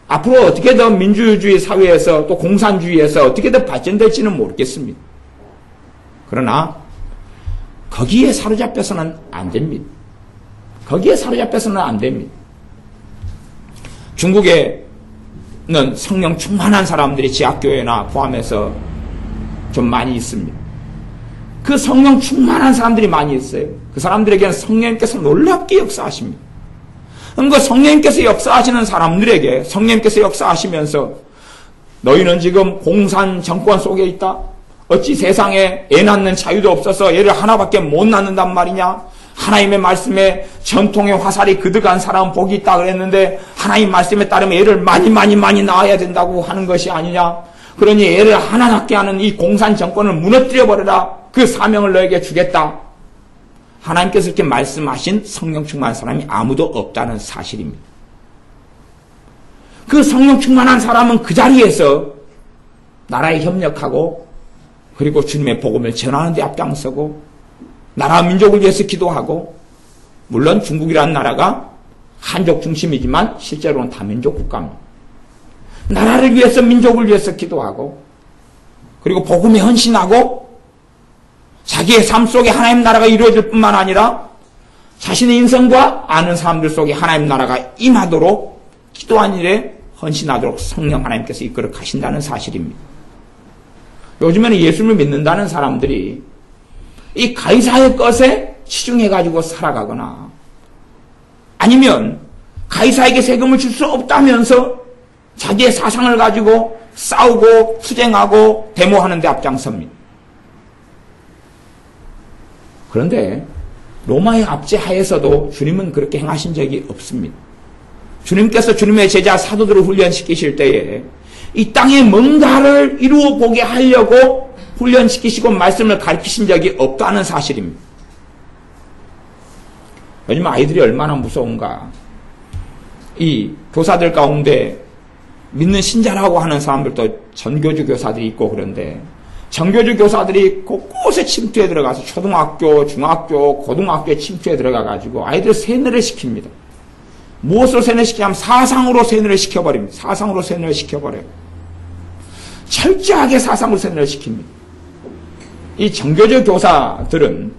앞으로 어떻게 더 민주주의 사회에서 또 공산주의에서 어떻게 더 발전될지는 모르겠습니다. 그러나 거기에 사로잡혀서는 안 됩니다. 거기에 사로잡혀서는 안 됩니다. 중국에는 성령 충만한 사람들이 지하교회나 포함해서 좀 많이 있습니다. 그 성령 충만한 사람들이 많이 있어요. 그 사람들에게는 성령님께서 놀랍게 역사하십니다. 그러니까 성령님께서 역사하시는 사람들에게 성령님께서 역사하시면서 너희는 지금 공산 정권 속에 있다. 어찌 세상에 애 낳는 자유도 없어서 애를 하나밖에 못 낳는단 말이냐. 하나님의 말씀에 전통의 화살이 그득한 사람은 복이 있다 그랬는데 하나님 말씀에 따르면 애를 많이 낳아야 된다고 하는 것이 아니냐. 그러니 애를 하나 낳게 하는 이 공산 정권을 무너뜨려버려라. 그 사명을 너에게 주겠다. 하나님께서 이렇게 말씀하신 성령 충만한 사람이 아무도 없다는 사실입니다. 그 성령 충만한 사람은 그 자리에서 나라에 협력하고 그리고 주님의 복음을 전하는 데 앞장서고 나라 민족을 위해서 기도하고 물론 중국이라는 나라가 한족 중심이지만 실제로는 다민족 국가입니다. 나라를 위해서 민족을 위해서 기도하고 그리고 복음에 헌신하고 자기의 삶 속에 하나님 나라가 이루어질 뿐만 아니라 자신의 인생과 아는 사람들 속에 하나님 나라가 임하도록 기도한 일에 헌신하도록 성령 하나님께서 이끌어 가신다는 사실입니다. 요즘에는 예수님을 믿는다는 사람들이 이 가이사의 것에 치중해가지고 살아가거나 아니면 가이사에게 세금을 줄 수 없다면서 자기의 사상을 가지고 싸우고 투쟁하고 데모하는 데 앞장섭니다. 그런데 로마의 압제하에서도 주님은 그렇게 행하신 적이 없습니다. 주님께서 주님의 제자 사도들을 훈련시키실 때에 이 땅에 뭔가를 이루어 보게 하려고 훈련시키시고 말씀을 가르치신 적이 없다는 사실입니다. 요즘 아이들이 얼마나 무서운가. 이 교사들 가운데 믿는 신자라고 하는 사람들도 전교주 교사들이 있고 그런데 전교주 교사들이 곳곳에 침투에 들어가서 초등학교, 중학교, 고등학교에 침투에 들어가가지고 아이들을 세뇌를 시킵니다. 무엇으로 세뇌시키냐면 사상으로 세뇌를 시켜버립니다. 사상으로 세뇌를 시켜버려요. 철저하게 사상으로 세뇌를 시킵니다. 이 정교조 교사들은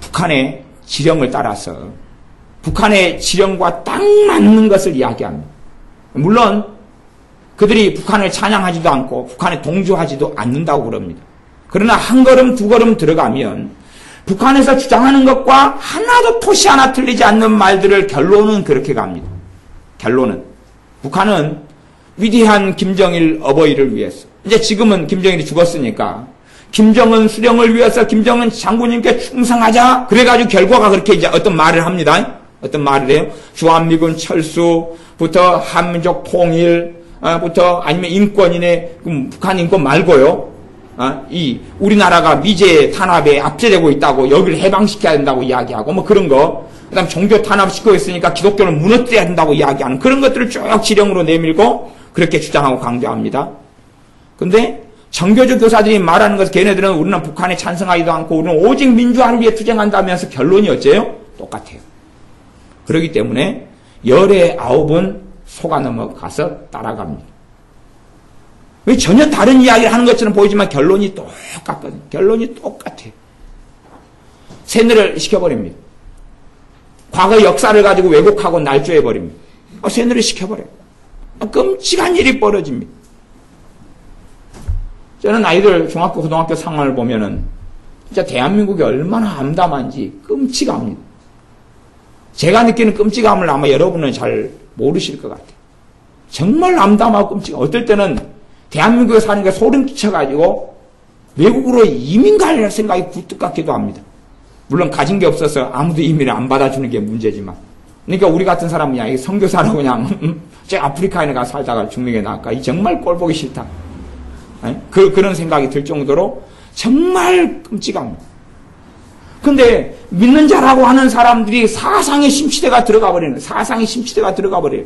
북한의 지령을 따라서 북한의 지령과 딱 맞는 것을 이야기합니다. 물론 그들이 북한을 찬양하지도 않고 북한에 동조하지도 않는다고 그럽니다. 그러나 한 걸음 두 걸음 들어가면 북한에서 주장하는 것과 하나도 토시 하나 틀리지 않는 말들을 결론은 그렇게 갑니다. 결론은 북한은 위대한 김정일 어버이를 위해서 이제 지금은 김정일이 죽었으니까 김정은 수령을 위해서 김정은 장군님께 충성하자 그래가지고 결과가 그렇게 이제 어떤 말을 합니다. 어떤 말을 해요? 주한미군 철수부터 한민족 통일부터 아니면 인권이네 북한 인권 말고요. 이 우리나라가 미제 탄압에 압제되고 있다고 여기를 해방시켜야 된다고 이야기하고 뭐 그런 거 그다음 종교 탄압시키고 있으니까 기독교를 무너뜨려야 된다고 이야기하는 그런 것들을 쭉 지령으로 내밀고 그렇게 주장하고 강조합니다. 근데 정교조 교사들이 말하는 것은 걔네들은 우리는 북한에 찬성하지도 않고 우리는 오직 민주화를 위해 투쟁한다면서 결론이 어째요? 똑같아요. 그렇기 때문에 열의 아홉은 속아 넘어가서 따라갑니다. 왜 전혀 다른 이야기를 하는 것처럼 보이지만 결론이 똑같거든요. 결론이 똑같아요. 세뇌를 시켜버립니다. 과거 역사를 가지고 왜곡하고 날조해버립니다. 세뇌를 시켜버려요. 끔찍한 일이 벌어집니다. 저는 아이들 중학교, 고등학교 상황을 보면은 진짜 대한민국이 얼마나 암담한지 끔찍합니다. 제가 느끼는 끔찍함을 아마 여러분은 잘 모르실 것 같아요. 정말 암담하고 끔찍하고 어떨 때는 대한민국에 사는 게 소름 끼쳐가지고 외국으로 이민 갈 생각이 굴뚝 같기도 합니다. 물론 가진 게 없어서 아무도 이민을 안 받아주는 게 문제지만 그러니까 우리 같은 사람은 그냥 선교사로 그냥 저 아프리카에 가서 살다가 죽는 게 나을까 이 정말 꼴 보기 싫다. 그런 생각이 들 정도로 정말 끔찍합니다. 근데 믿는 자라고 하는 사람들이 사상의 심취대가 들어가 버리는 사상의 심취대가 들어가 버려요.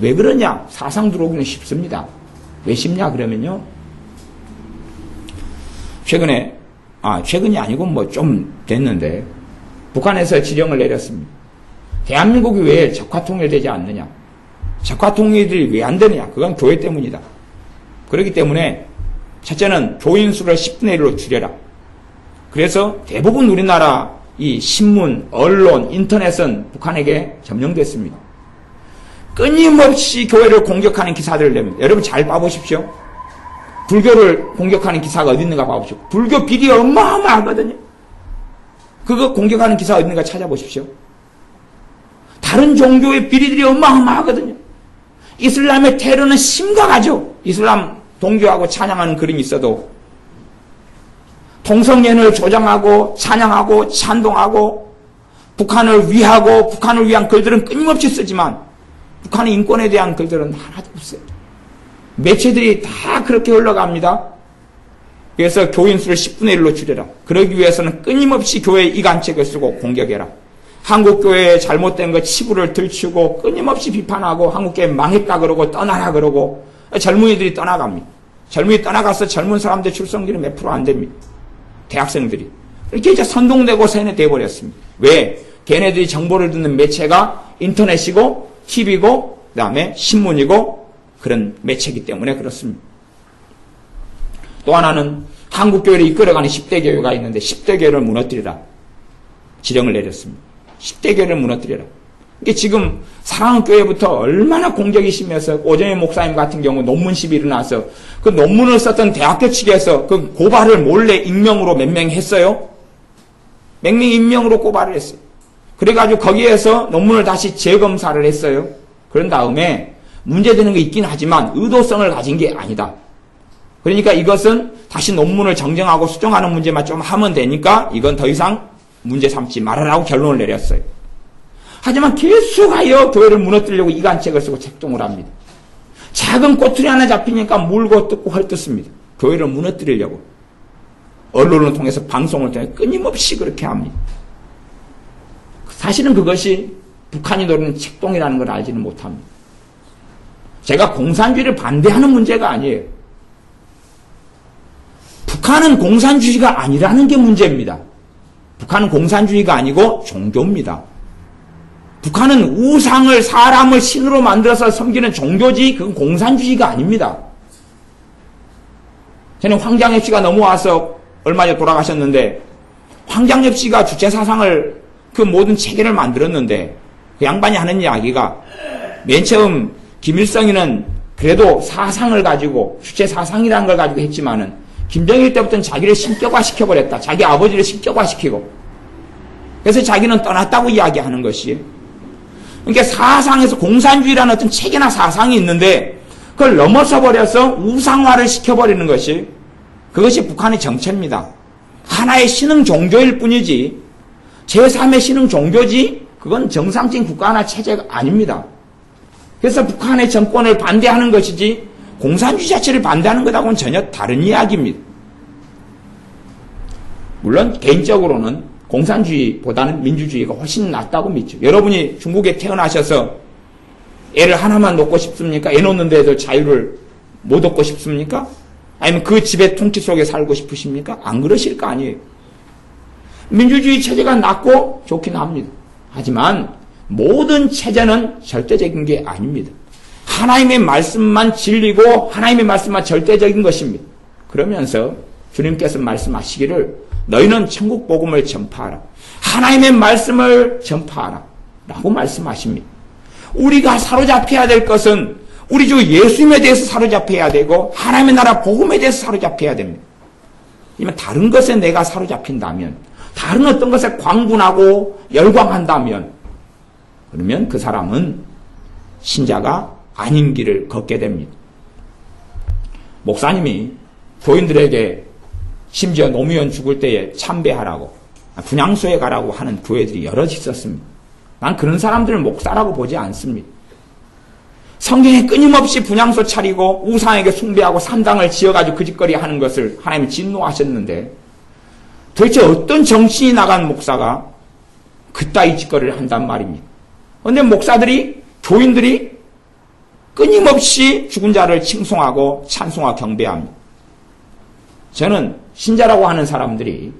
왜 그러냐? 사상 들어오기는 쉽습니다. 왜 쉽냐 그러면요. 최근이 아니고 뭐 좀 됐는데 북한에서 지령을 내렸습니다. 대한민국이 왜 적화통일되지 않느냐? 적화통일이 왜 안 되느냐? 그건 교회 때문이다. 그렇기 때문에 첫째는 교인 수를 10분의 1로 줄여라. 그래서 대부분 우리나라 이 신문, 언론, 인터넷은 북한에게 점령됐습니다. 끊임없이 교회를 공격하는 기사들을 냅니다. 여러분 잘 봐보십시오. 불교를 공격하는 기사가 어디 있는가 봐보십시오. 불교 비리 어마어마하거든요. 그거 공격하는 기사 어디 있는가 찾아보십시오. 다른 종교의 비리들이 어마어마하거든요. 이슬람의 테러는 심각하죠. 이슬람 동교하고 찬양하는 그림이 있어도 동성연을 조장하고 찬양하고 찬동하고 북한을 위하고 북한을 위한 글들은 끊임없이 쓰지만 북한의 인권에 대한 글들은 하나도 없어요. 매체들이 다 그렇게 흘러갑니다. 그래서 교인 수를 10분의 1로 줄여라. 그러기 위해서는 끊임없이 교회의 이간책을 쓰고 공격해라. 한국교회의 잘못된 것 치부를 들추고 끊임없이 비판하고 한국교회 망했다 그러고 떠나라 그러고 젊은이들이 떠나갑니다. 젊은이 떠나가서 젊은 사람들 출생률이 몇 프로 안 됩니다. 대학생들이. 이렇게 이제 선동되고 세뇌돼 버렸습니다. 왜? 걔네들이 정보를 듣는 매체가 인터넷이고 TV고 그다음에 신문이고 그런 매체이기 때문에 그렇습니다. 또 하나는 한국교회를 이끌어가는 10대 교회가 있는데 10대 교회를 무너뜨리라 지령을 내렸습니다. 10대 교회를 무너뜨리라. 이게 지금 사랑하는 교회부터 얼마나 공격이 심해서 오정희 목사님 같은 경우 논문십이 일어나서 그 논문을 썼던 대학교 측에서 그 고발을 몰래 익명으로 몇 명 했어요. 몇 명 익명으로 고발을 했어요. 그래가지고 거기에서 논문을 다시 재검사를 했어요. 그런 다음에 문제되는 게 있긴 하지만 의도성을 가진 게 아니다. 그러니까 이것은 다시 논문을 정정하고 수정하는 문제만 좀 하면 되니까 이건 더 이상 문제 삼지 말아라고 결론을 내렸어요. 하지만 계속하여 교회를 무너뜨리려고 이간책을 쓰고 책동을 합니다. 작은 꼬투리 하나 잡히니까 물고 뜯고 헐뜯습니다. 교회를 무너뜨리려고. 언론을 통해서 방송을 통해 끊임없이 그렇게 합니다. 사실은 그것이 북한이 노리는 책동이라는 걸 알지는 못합니다. 제가 공산주의를 반대하는 문제가 아니에요. 북한은 공산주의가 아니라는 게 문제입니다. 북한은 공산주의가 아니고 종교입니다. 북한은 우상을 사람을 신으로 만들어서 섬기는 종교지 그건 공산주의가 아닙니다. 저는 황장엽 씨가 넘어와서 얼마 전에 돌아가셨는데 황장엽 씨가 주체사상을 그 모든 체계를 만들었는데 그 양반이 하는 이야기가 맨 처음 김일성이는 그래도 사상을 가지고 주체사상이라는 걸 가지고 했지만은 김정일 때부터는 자기를 신격화시켜버렸다. 자기 아버지를 신격화시키고 그래서 자기는 떠났다고 이야기하는 것이에요. 그러니까 사상에서 공산주의라는 어떤 체계나 사상이 있는데 그걸 넘어서 버려서 우상화를 시켜버리는 것이 그것이 북한의 정체입니다. 하나의 신흥 종교일 뿐이지 제3의 신흥 종교지 그건 정상적인 국가나 체제가 아닙니다. 그래서 북한의 정권을 반대하는 것이지 공산주의 자체를 반대하는 것하고는 전혀 다른 이야기입니다. 물론 개인적으로는 공산주의보다는 민주주의가 훨씬 낫다고 믿죠. 여러분이 중국에 태어나셔서 애를 하나만 놓고 싶습니까? 애 놓는데도 자유를 못 얻고 싶습니까? 아니면 그 집의 통치 속에 살고 싶으십니까? 안 그러실 거 아니에요. 민주주의 체제가 낫고 좋긴 합니다. 하지만 모든 체제는 절대적인 게 아닙니다. 하나님의 말씀만 진리고 하나님의 말씀만 절대적인 것입니다. 그러면서 주님께서 말씀하시기를 너희는 천국 복음을 전파하라. 하나님의 말씀을 전파하라. 라고 말씀하십니다. 우리가 사로잡혀야 될 것은 우리 주 예수님에 대해서 사로잡혀야 되고 하나님의 나라 복음에 대해서 사로잡혀야 됩니다. 아니면 다른 것에 내가 사로잡힌다면 다른 어떤 것에 광분하고 열광한다면 그러면 그 사람은 신자가 아닌 길을 걷게 됩니다. 목사님이 교인들에게 심지어 노무현 죽을 때에 참배하라고 분향소에 가라고 하는 교회들이 여럿 있었습니다. 난 그런 사람들을 목사라고 보지 않습니다. 성경에 끊임없이 분향소 차리고 우상에게 숭배하고 산당을 지어가지고 그 짓거리 하는 것을 하나님이 진노하셨는데 도대체 어떤 정신이 나간 목사가 그따위 짓거리를 한단 말입니다. 그런데 목사들이 교인들이 끊임없이 죽은 자를 칭송하고 찬송하고 경배합니다. 저는 신자라고 하는 사람들이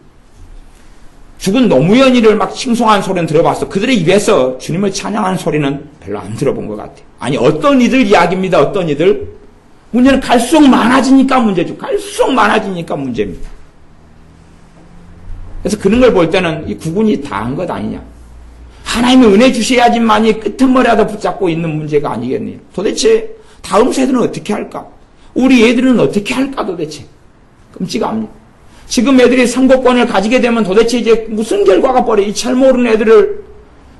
죽은 노무현이를 막 칭송하는 소리는 들어봤어. 그들의 입에서 주님을 찬양하는 소리는 별로 안 들어본 것 같아요. 아니 어떤 이들 이야기입니다. 어떤 이들. 문제는 갈수록 많아지니까 문제죠. 갈수록 많아지니까 문제입니다. 그래서 그런 걸 볼 때는 이 구군이 다 한 것 아니냐. 하나님의 은혜 주셔야지만이 끄트머리라도 붙잡고 있는 문제가 아니겠네요. 도대체 다음 세대는 어떻게 할까? 우리 애들은 어떻게 할까 도대체. 끔찍합니다. 지금 애들이 선거권을 가지게 되면 도대체 이제 무슨 결과가 벌어요? 이 잘 모르는 애들을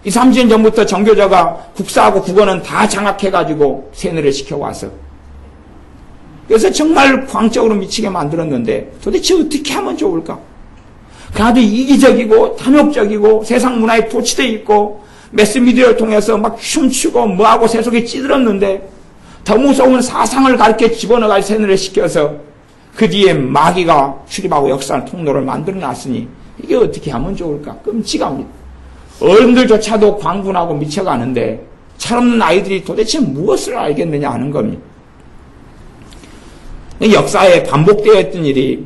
2, 3년 전부터 정교조가 국사하고 국어는 다 장악해가지고 세뇌를 시켜와서 그래서 정말 광적으로 미치게 만들었는데 도대체 어떻게 하면 좋을까? 그래도 이기적이고 탐욕적이고 세상 문화에 도취되어 있고 매스미디어를 통해서 막 춤추고 뭐하고 세속에 찌들었는데 더 무서운 사상을 가르쳐 집어넣어가지고 세뇌를 시켜서 그 뒤에 마귀가 출입하고 역사하는 통로를 만들어놨으니 이게 어떻게 하면 좋을까? 끔찍합니다. 어른들조차도 광분하고 미쳐가는데 철없는 아이들이 도대체 무엇을 알겠느냐 하는 겁니다. 역사에 반복되었던 일이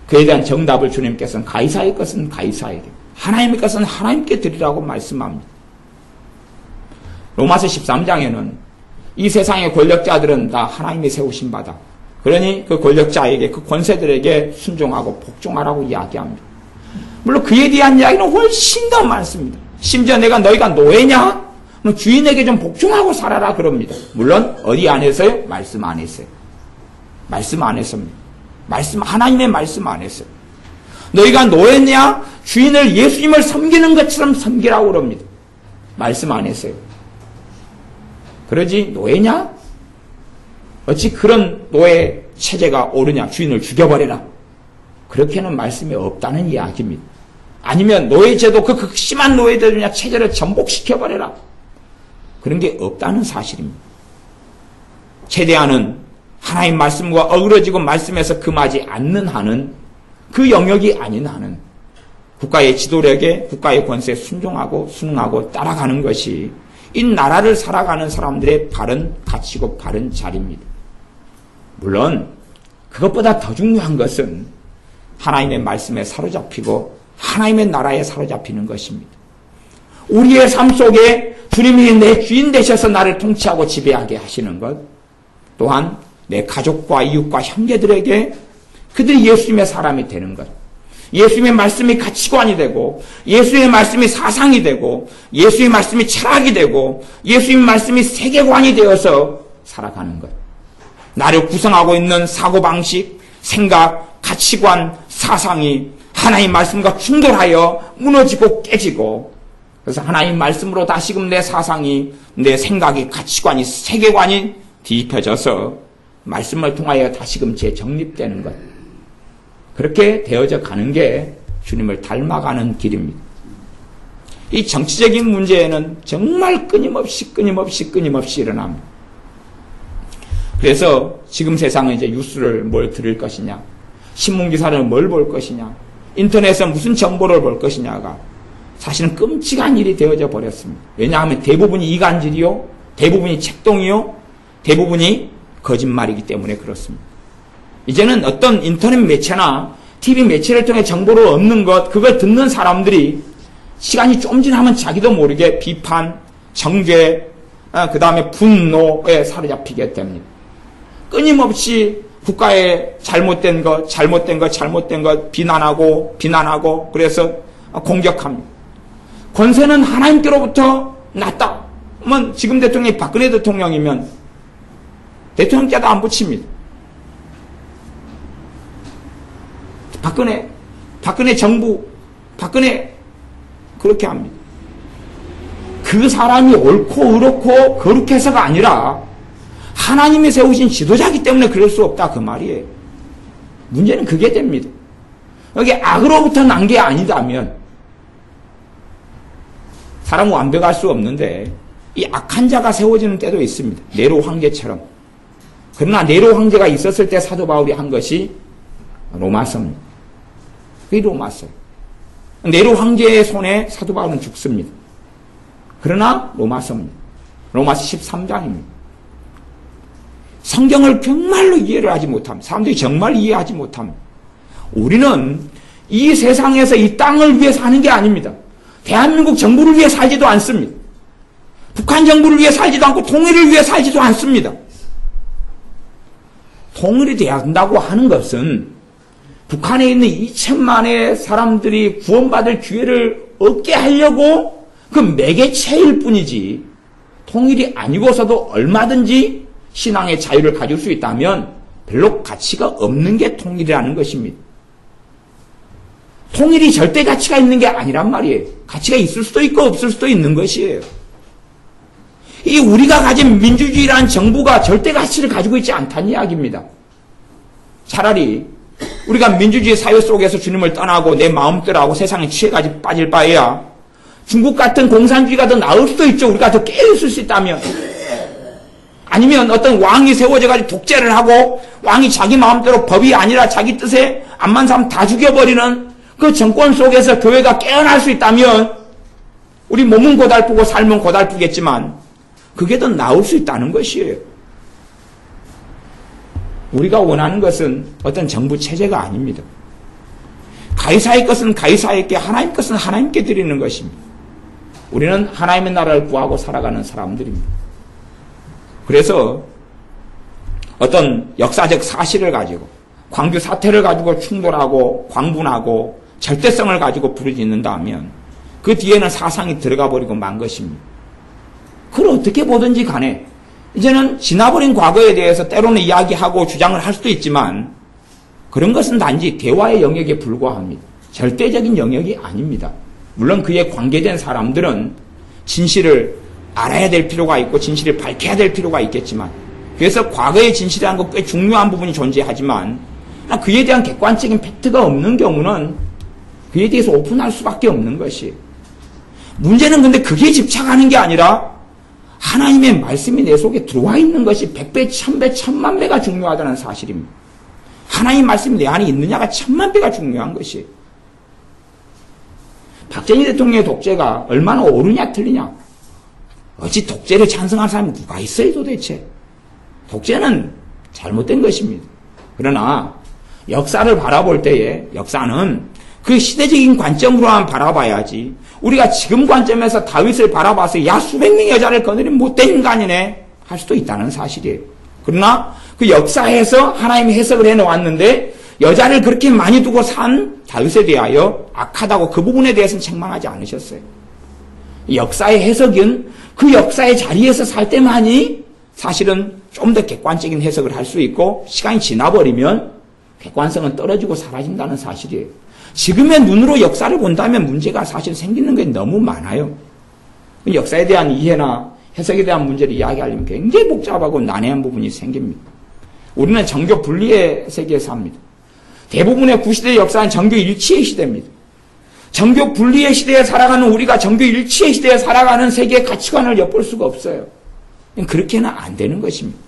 그에 대한 정답을 주님께서는 가이사의 것은 가이사에게, 하나님의 것은 하나님께 드리라고 말씀합니다. 로마서 13장에는 이 세상의 권력자들은 다 하나님이 세우신 바다. 그러니 그 권력자에게, 그 권세들에게 순종하고 복종하라고 이야기합니다. 물론 그에 대한 이야기는 훨씬 더 많습니다. 심지어 너희가 노예냐? 그럼 주인에게 좀 복종하고 살아라 그럽니다. 물론 어디 안에서요? 말씀 안에서요. 말씀 안에서입니다. 하나님의 말씀 안에서. 너희가 노예냐? 주인을 예수님을 섬기는 것처럼 섬기라고 그럽니다. 말씀 안에서요. 그러지 노예냐? 어찌 그런 노예 체제가 옳으냐? 주인을 죽여버려라. 그렇게는 말씀이 없다는 이야기입니다. 아니면 노예제도, 그 극심한 노예제도냐 체제를 전복시켜버려라. 그런 게 없다는 사실입니다. 최대한은 하나님 말씀과 어그러지고 말씀에서 금하지 않는 한은, 그 영역이 아닌 한은 국가의 지도력에, 국가의 권세에 순종하고 순응하고 따라가는 것이 이 나라를 살아가는 사람들의 바른 가치고 바른 자리입니다. 물론 그것보다 더 중요한 것은 하나님의 말씀에 사로잡히고 하나님의 나라에 사로잡히는 것입니다. 우리의 삶 속에 주님이 내 주인 되셔서 나를 통치하고 지배하게 하시는 것, 또한 내 가족과 이웃과 형제들에게 그들이 예수님의 사람이 되는 것, 예수님의 말씀이 가치관이 되고, 예수님의 말씀이 사상이 되고, 예수님의 말씀이 철학이 되고, 예수님의 말씀이 세계관이 되어서 살아가는 것. 나를 구성하고 있는 사고방식, 생각, 가치관, 사상이 하나님 말씀과 충돌하여 무너지고 깨지고, 그래서 하나님 말씀으로 다시금 내 사상이, 내 생각이, 가치관이, 세계관이 뒤집혀져서 말씀을 통하여 다시금 재정립되는 것. 그렇게 되어져 가는 게 주님을 닮아가는 길입니다. 이 정치적인 문제에는 정말 끊임없이 일어납니다. 그래서 지금 세상은 이제 뉴스를 뭘 들을 것이냐, 신문기사를 뭘 볼 것이냐, 인터넷에 무슨 정보를 볼 것이냐가 사실은 끔찍한 일이 되어져 버렸습니다. 왜냐하면 대부분이 이간질이요, 대부분이 책동이요, 대부분이 거짓말이기 때문에 그렇습니다. 이제는 어떤 인터넷 매체나 TV 매체를 통해 정보를 얻는 것, 그걸 듣는 사람들이 시간이 좀 지나면 자기도 모르게 비판, 정죄, 그 다음에 분노에 사로잡히게 됩니다. 끊임없이 국가의 잘못된 것 비난하고 그래서 공격합니다. 권세는 하나님께로부터 났다. 그러면 지금 대통령이 박근혜 대통령이면 대통령께도 안 붙입니다. 박근혜 정부, 그렇게 합니다. 그 사람이 옳고 의롭고 거룩해서가 아니라 하나님이 세우신 지도자이기 때문에 그럴 수 없다, 그 말이에요. 문제는 그게 됩니다. 여기 악으로부터 난 게 아니다면 사람은 완벽할 수 없는데 이 악한 자가 세워지는 때도 있습니다. 네로 황제처럼. 그러나 네로 황제가 있었을 때 사도 바울이 한 것이 로마서입니다. 그게 로마서예요. 네로 황제의 손에 사도 바울은 죽습니다. 그러나 로마서입니다. 로마서 13장입니다. 성경을 정말로 이해를 하지 못합니다. 사람들이 정말 이해하지 못합니다. 우리는 이 세상에서 이 땅을 위해 사는 게 아닙니다. 대한민국 정부를 위해 살지도 않습니다. 북한 정부를 위해 살지도 않고 통일을 위해 살지도 않습니다. 통일이 돼야 한다고 하는 것은 북한에 있는 2천만의 사람들이 구원받을 기회를 얻게 하려고 그 매개체일 뿐이지, 통일이 아니고서도 얼마든지 신앙의 자유를 가질 수 있다면 별로 가치가 없는 게 통일이라는 것입니다. 통일이 절대 가치가 있는 게 아니란 말이에요. 가치가 있을 수도 있고 없을 수도 있는 것이에요. 이 우리가 가진 민주주의라는 정부가 절대 가치를 가지고 있지 않다는 이야기입니다. 차라리 우리가 민주주의 사회 속에서 주님을 떠나고 내 마음대로하고 세상에 취해가지고 빠질 바에야 중국 같은 공산주의가 더 나을 수도 있죠. 우리가 더 깨어있을 수 있다면. 아니면 어떤 왕이 세워져가지고 독재를 하고 왕이 자기 마음대로 법이 아니라 자기 뜻에 안 맞는 사람 다 죽여버리는 그 정권 속에서 교회가 깨어날 수 있다면 우리 몸은 고달프고 삶은 고달프겠지만 그게 더 나을 수 있다는 것이에요. 우리가 원하는 것은 어떤 정부 체제가 아닙니다. 가이사의 것은 가이사에게, 하나님 것은 하나님께 드리는 것입니다. 우리는 하나님의 나라를 구하고 살아가는 사람들입니다. 그래서 어떤 역사적 사실을 가지고 광주 사태를 가지고 충돌하고 광분하고 절대성을 가지고 부르짖는다 하면 그 뒤에는 사상이 들어가 버리고 만 것입니다. 그걸 어떻게 보든지 간에 이제는 지나버린 과거에 대해서 때로는 이야기하고 주장을 할 수도 있지만 그런 것은 단지 대화의 영역에 불과합니다. 절대적인 영역이 아닙니다. 물론 그에 관계된 사람들은 진실을 알아야 될 필요가 있고 진실을 밝혀야 될 필요가 있겠지만 그래서 과거의 진실이라는 것 꽤 중요한 부분이 존재하지만 그에 대한 객관적인 팩트가 없는 경우는 그에 대해서 오픈할 수밖에 없는 것이에요. 문제는 근데 그게 집착하는 게 아니라 하나님의 말씀이 내 속에 들어와 있는 것이 100배, 1000배, 1000만 배가 중요하다는 사실입니다. 하나님 말씀이 내 안에 있느냐가 1000만 배가 중요한 것이에요. 박정희 대통령의 독재가 얼마나 옳으냐 틀리냐. 어찌 독재를 찬성한 사람이 누가 있어요 도대체. 독재는 잘못된 것입니다. 그러나 역사를 바라볼 때에 역사는 그 시대적인 관점으로만 바라봐야지 우리가 지금 관점에서 다윗을 바라봐서 야 수백 명의 여자를 거느린 못된 인간이네 할 수도 있다는 사실이에요. 그러나 그 역사에서 하나님이 해석을 해놓았는데 여자를 그렇게 많이 두고 산 다윗에 대하여 악하다고 그 부분에 대해서는 책망하지 않으셨어요. 역사의 해석은 그 역사의 자리에서 살 때만이 사실은 좀 더 객관적인 해석을 할 수 있고 시간이 지나버리면 객관성은 떨어지고 사라진다는 사실이에요. 지금의 눈으로 역사를 본다면 문제가 사실 생기는 게 너무 많아요. 역사에 대한 이해나 해석에 대한 문제를 이야기하려면 굉장히 복잡하고 난해한 부분이 생깁니다. 우리는 정교 분리의 세계에 삽니다. 대부분의 구시대의 역사는 정교 일치의 시대입니다. 정교 분리의 시대에 살아가는 우리가 정교 일치의 시대에 살아가는 세계의 가치관을 엿볼 수가 없어요. 그렇게는 안 되는 것입니다.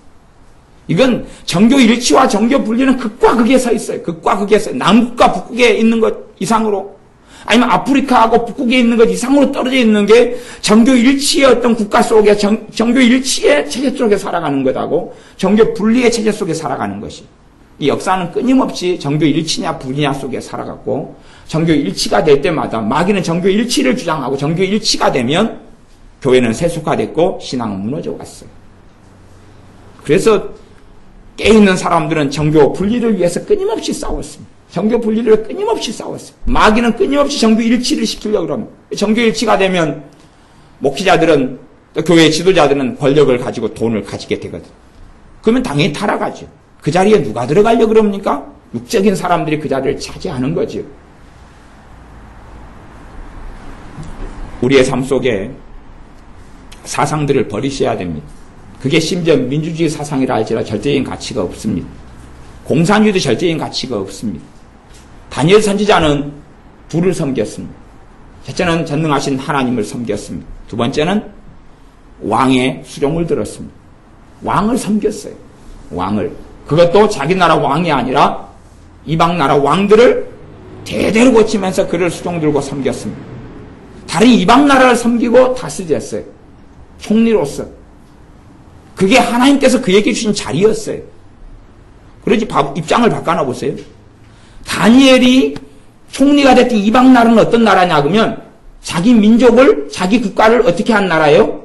이건 정교 일치와 정교 분리는 극과 극에 서 있어요. 극과 극에 서 남극과 북극에 있는 것 이상으로 아니면 아프리카하고 북극에 있는 것 이상으로 떨어져 있는 게 정교 일치의 어떤 국가 속에 정교 일치의 체제 속에 살아가는 것하고 정교 분리의 체제 속에 살아가는 것이 이 역사는 끊임없이 정교 일치냐 분리냐 속에 살아갔고 정교 일치가 될 때마다 마귀는 정교 일치를 주장하고 정교 일치가 되면 교회는 세속화됐고 신앙은 무너져 왔어요. 그래서 깨있는 사람들은 정교 분리를 위해서 끊임없이 싸웠습니다. 정교 분리를 끊임없이 싸웠어요. 마귀는 끊임없이 정교 일치를 시키려고 합니다. 정교 일치가 되면 목회자들은 또 교회 지도자들은 권력을 가지고 돈을 가지게 되거든. 그러면 당연히 타락하죠. 그 자리에 누가 들어가려고 그럽니까? 육적인 사람들이 그 자리를 차지하는 거죠. 우리의 삶 속에 사상들을 버리셔야 됩니다. 그게 심지어 민주주의 사상이라 할지라도 절대적인 가치가 없습니다. 공산주의도 절대적인 가치가 없습니다. 다니엘 선지자는 불을 섬겼습니다. 첫째는 전능하신 하나님을 섬겼습니다. 두 번째는 왕의 수종을 들었습니다. 왕을 섬겼어요. 왕을. 그것도 자기 나라 왕이 아니라 이방 나라 왕들을 대대로 고치면서 그를 수종 들고 섬겼습니다. 다른 이방 나라를 섬기고 다스렸어요. 총리로서. 그게 하나님께서 그에게 주신 자리였어요. 그러지 입장을 바꿔놔 보세요. 다니엘이 총리가 됐던 이방 나라는 어떤 나라냐 그러면 자기 민족을 자기 국가를 어떻게 한 나라예요?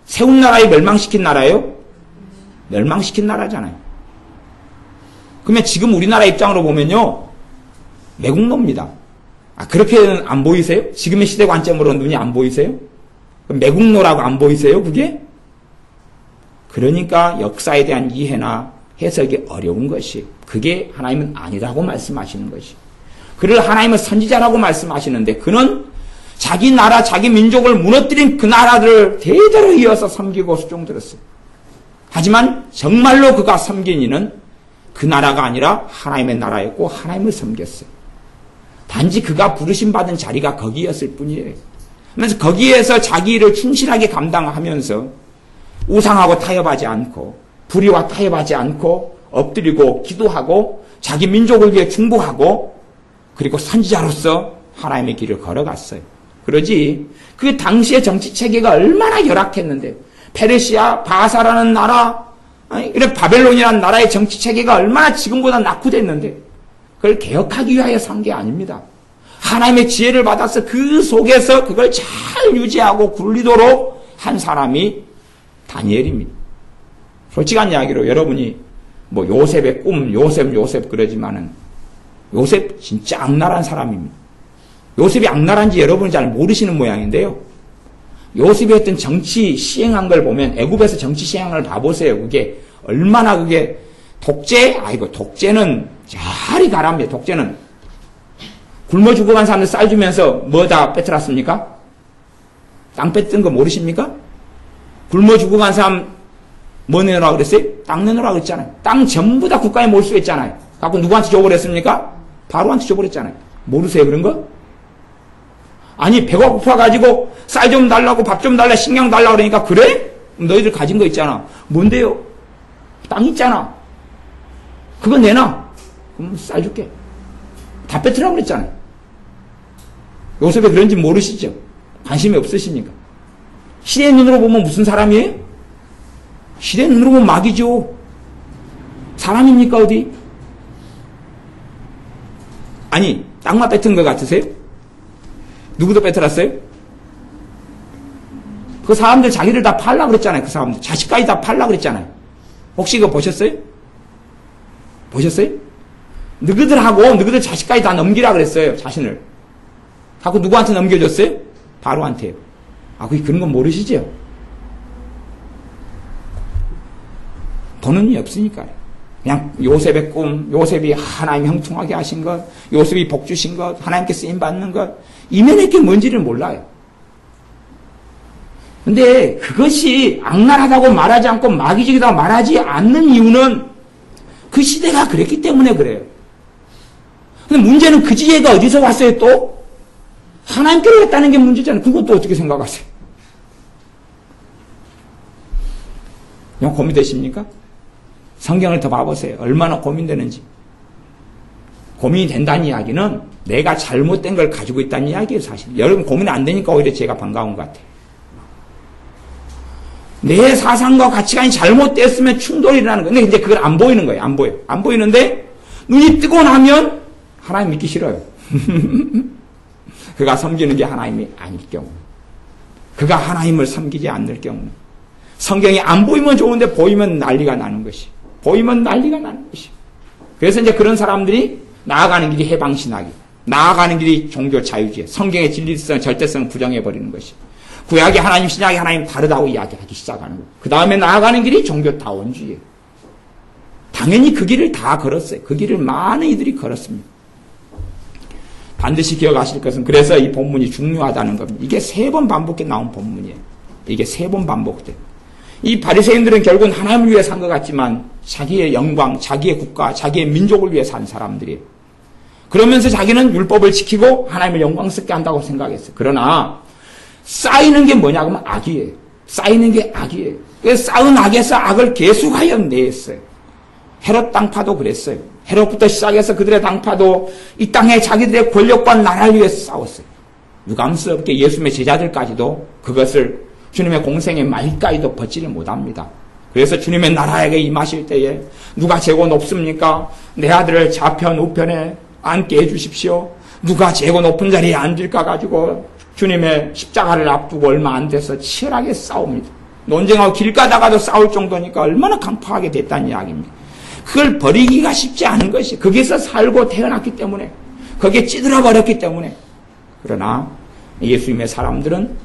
세운 나라에 멸망시킨 나라예요? 멸망시킨 나라잖아요. 그러면 지금 우리나라 입장으로 보면요 매국노입니다. 그렇게는 안 보이세요? 지금의 시대 관점으로 눈이 안 보이세요? 매국노라고 안 보이세요? 그게? 그러니까 역사에 대한 이해나 해석이 어려운 것이 그게 하나님은 아니라고 말씀하시는 것이 그를 하나님은 선지자라고 말씀하시는데 그는 자기 나라 자기 민족을 무너뜨린 그 나라들을 대대로 이어서 섬기고 수종들었어요. 하지만 정말로 그가 섬긴 이는 그 나라가 아니라 하나님의 나라였고 하나님을 섬겼어요. 단지 그가 부르심 받은 자리가 거기였을 뿐이에요. 그래서 거기에서 자기 일을 충실하게 감당하면서 우상하고 타협하지 않고 불의와 타협하지 않고 엎드리고 기도하고 자기 민족을 위해 중보하고 그리고 선지자로서 하나님의 길을 걸어갔어요. 그러지 그 당시의 정치 체계가 얼마나 열악했는데, 페르시아, 바사라는 나라, 이런 바벨론이라는 나라의 정치 체계가 얼마나 지금보다 낙후됐는데, 그걸 개혁하기 위하여 산 게 아닙니다. 하나님의 지혜를 받아서 그 속에서 그걸 잘 유지하고 굴리도록 한 사람이 다니엘입니다. 솔직한 이야기로 여러분이 뭐 요셉의 꿈, 요셉 그러지만은 요셉 진짜 악랄한 사람입니다. 요셉이 악랄한지 여러분이 잘 모르시는 모양인데요. 요셉이 했던 정치 시행한 걸 보면 애굽에서 정치 시행한 걸 봐보세요. 그게 얼마나 그게 독재? 아이고 독재는 자리 가랍니다. 독재는 굶어 죽어간 사람들 쌀 주면서 뭐 다 뺏어놨습니까? 땅 뺏은 거 모르십니까? 굶어 죽어간 사람 뭐 내놓으라 그랬어요? 땅 내놓으라 그랬잖아요. 땅 전부 다 국가에 몰수했잖아요. 갖고 누구한테 줘버렸습니까? 바로한테 줘버렸잖아요. 모르세요 그런 거? 아니 배가 고파가지고 쌀 좀 달라고 밥 좀 달라 식량 달라 그러니까 그래? 너희들 가진 거 있잖아. 뭔데요? 땅 있잖아. 그거 내놔. 그럼 쌀 줄게. 다 뺏으라고 그랬잖아요. 요셉이 그런지 모르시죠? 관심이 없으십니까? 시대의 눈으로 보면 무슨 사람이에요? 시대의 눈으로 보면 마귀죠. 사람입니까 어디? 아니 땅만 뺏은 것 같으세요? 누구도 뺏어놨어요? 그 사람들 자기를 다 팔라 그랬잖아요. 그 사람들 자식까지 다 팔라 그랬잖아요. 혹시 이거 보셨어요? 보셨어요? 너희들 자식까지 다 넘기라 그랬어요. 자신을. 하고 누구한테 넘겨줬어요? 바로한테요. 아, 그런 건 모르시죠? 보는 이 없으니까요. 그냥 요셉의 꿈, 요셉이 하나님 형통하게 하신 것, 요셉이 복 주신 것, 하나님께 쓰임 받는 것, 이면에 게 뭔지를 몰라요. 근데 그것이 악랄하다고 말하지 않고 마귀적이라고 말하지 않는 이유는 그 시대가 그랬기 때문에 그래요. 근데 문제는 그 지혜가 어디서 왔어요 또? 하나님께로 했다는 게 문제잖아요. 그것도 어떻게 생각하세요? 영 고민되십니까? 성경을 더 봐보세요. 얼마나 고민되는지. 고민이 된다는 이야기는 내가 잘못된 걸 가지고 있다는 이야기예요, 사실. 여러분 고민 안 되니까 오히려 제가 반가운 것 같아요. 내 사상과 가치관이 잘못됐으면 충돌이 일어나는 거예요. 근데 이제 그걸 안 보이는 거예요. 안 보여. 안 보이는데 눈이 뜨고 나면 하나님 믿기 싫어요. 그가 섬기는 게 하나님이 아닐 경우. 그가 하나님을 섬기지 않을 경우. 성경이 안 보이면 좋은데 보이면 난리가 나는 것이. 보이면 난리가 나는 것이. 그래서 이제 그런 사람들이 나아가는 길이 해방신학이, 나아가는 길이 종교 자유주의, 성경의 진리성, 절대성을 부정해버리는 것이. 구약의 하나님, 신약의 하나님 다르다고 이야기하기 시작하는 거예요. 그 다음에 나아가는 길이 종교다원주의예요. 당연히 그 길을 다 걸었어요. 그 길을 많은 이들이 걸었습니다. 반드시 기억하실 것은 그래서 이 본문이 중요하다는 겁니다. 이게 3번 반복해 나온 본문이에요. 이게 3번 반복돼요. 이 바리새인들은 결국은 하나님을 위해 산 것 같지만 자기의 영광, 자기의 국가, 자기의 민족을 위해 산 사람들이에요. 그러면서 자기는 율법을 지키고 하나님을 영광스럽게 한다고 생각했어요. 그러나 쌓이는 게 뭐냐 그러면 악이에요. 쌓이는 게 악이에요. 그래서 쌓은 악에서 악을 계속하여 내었어요. 헤롯 당파도 그랬어요. 헤롯부터 시작해서 그들의 당파도 이 땅에 자기들의 권력과 나라를 위해서 싸웠어요. 유감스럽게 예수님의 제자들까지도 그것을 주님의 공생의 말까지도 벗지를 못합니다. 그래서 주님의 나라에게 임하실 때에 누가 재고 높습니까? 내 아들을 좌편 우편에 앉게 해주십시오. 누가 재고 높은 자리에 앉을까 가지고 주님의 십자가를 앞두고 얼마 안 돼서 치열하게 싸웁니다. 논쟁하고 길 가다가도 싸울 정도니까 얼마나 강팍하게 됐다는 이야기입니다. 그걸 버리기가 쉽지 않은 것이 거기서 살고 태어났기 때문에 거기에 찌들어 버렸기 때문에. 그러나 예수님의 사람들은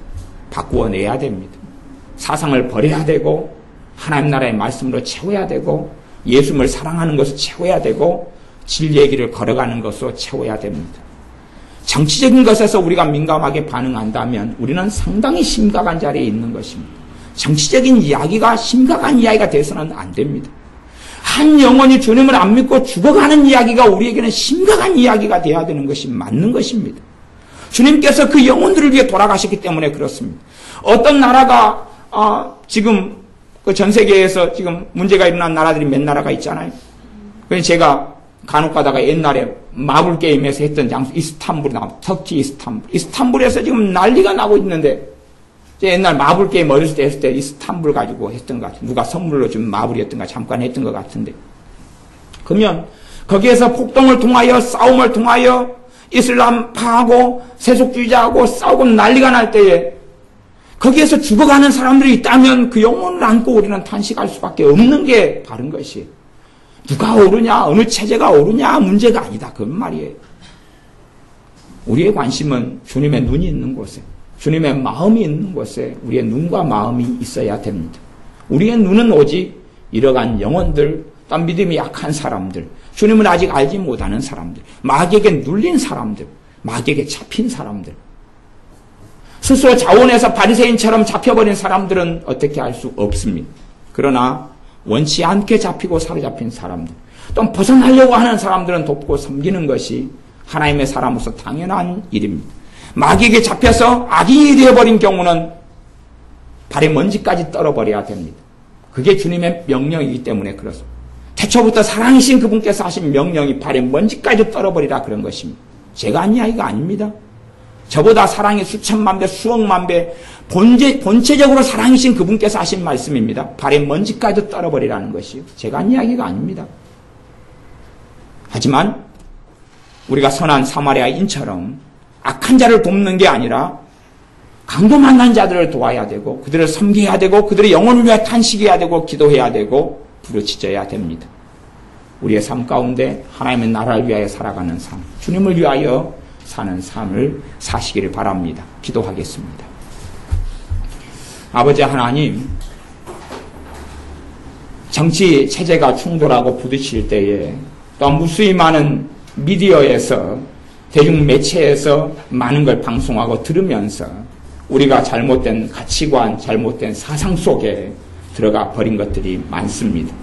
바꾸어내야 됩니다. 사상을 버려야 되고 하나님 나라의 말씀으로 채워야 되고 예수님을 사랑하는 것을 채워야 되고 진리의 길을 걸어가는 것으로 채워야 됩니다. 정치적인 것에서 우리가 민감하게 반응한다면 우리는 상당히 심각한 자리에 있는 것입니다. 정치적인 이야기가 심각한 이야기가 돼서는 안 됩니다. 한 영혼이 주님을 안 믿고 죽어가는 이야기가 우리에게는 심각한 이야기가 돼야 되는 것이 맞는 것입니다. 주님께서 그 영혼들을 위해 돌아가셨기 때문에 그렇습니다. 어떤 나라가 지금 그 전 세계에서 지금 문제가 일어난 나라들이 몇 나라가 있잖아요. 그래서 제가 간혹 가다가 옛날에 마블 게임에서 했던 장소 이스탄불이 나옵니다. 터키 이스탄불. 이스탄불에서 지금 난리가 나고 있는데, 옛날 마블 게임 어렸을 때 했을 때 이스탄불 가지고 했던 것 같아요. 누가 선물로 좀 마블이었던가 잠깐 했던 것 같은데. 그러면 거기에서 폭동을 통하여 싸움을 통하여 이슬람파하고 세속주의자하고 싸우고 난리가 날 때에 거기에서 죽어가는 사람들이 있다면 그 영혼을 안고 우리는 탄식할 수밖에 없는 게 바른 것이에요. 누가 옳으냐, 어느 체제가 옳으냐 문제가 아니다. 그런 말이에요. 우리의 관심은 주님의 눈이 있는 곳에, 주님의 마음이 있는 곳에 우리의 눈과 마음이 있어야 됩니다. 우리의 눈은 오직 잃어간 영혼들, 또 믿음이 약한 사람들, 주님을 아직 알지 못하는 사람들, 마귀에게 눌린 사람들, 마귀에게 잡힌 사람들, 스스로 자원해서 바리새인처럼 잡혀버린 사람들은 어떻게 할 수 없습니다. 그러나 원치 않게 잡히고 사로잡힌 사람들, 또 벗어나려고 하는 사람들은 돕고 섬기는 것이 하나님의 사람으로서 당연한 일입니다. 마귀에게 잡혀서 악인이 되어버린 경우는 발의 먼지까지 떨어버려야 됩니다. 그게 주님의 명령이기 때문에 그렇습니다. 태초부터 사랑이신 그분께서 하신 명령이 발의 먼지까지 떨어버리라 그런 것입니다. 제가 한 이야기가 아닙니다. 저보다 사랑이 수천만 배, 수억만 배, 본체적으로 사랑이신 그분께서 하신 말씀입니다. 발의 먼지까지 떨어버리라는 것이요. 제가 한 이야기가 아닙니다. 하지만 우리가 선한 사마리아인처럼 악한 자를 돕는 게 아니라 강도 만난 자들을 도와야 되고 그들을 섬겨야 되고 그들의 영혼을 위해 탄식해야 되고 기도해야 되고 부르짖어야 됩니다. 우리의 삶 가운데 하나님의 나라를 위하여 살아가는 삶, 주님을 위하여 사는 삶을 사시기를 바랍니다. 기도하겠습니다. 아버지 하나님, 정치 체제가 충돌하고 부딪힐 때에 또 무수히 많은 미디어에서 대중매체에서 많은 걸 방송하고 들으면서 우리가 잘못된 가치관, 잘못된 사상 속에 들어가 버린 것들이 많습니다.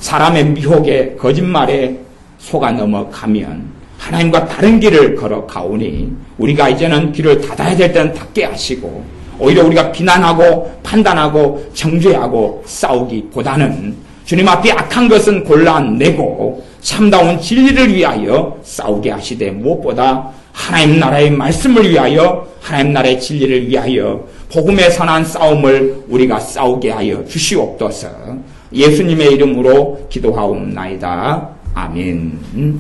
사람의 미혹에 거짓말에 속아 넘어가면 하나님과 다른 길을 걸어가오니 우리가 이제는 길을 닫아야 될 때는 닫게 하시고 오히려 우리가 비난하고 판단하고 정죄하고 싸우기보다는 주님 앞에 악한 것은 골라내고 참다운 진리를 위하여 싸우게 하시되 무엇보다 하나님 나라의 말씀을 위하여 하나님 나라의 진리를 위하여 복음의 선한 싸움을 우리가 싸우게 하여 주시옵소서. 예수님의 이름으로 기도하옵나이다. 아멘.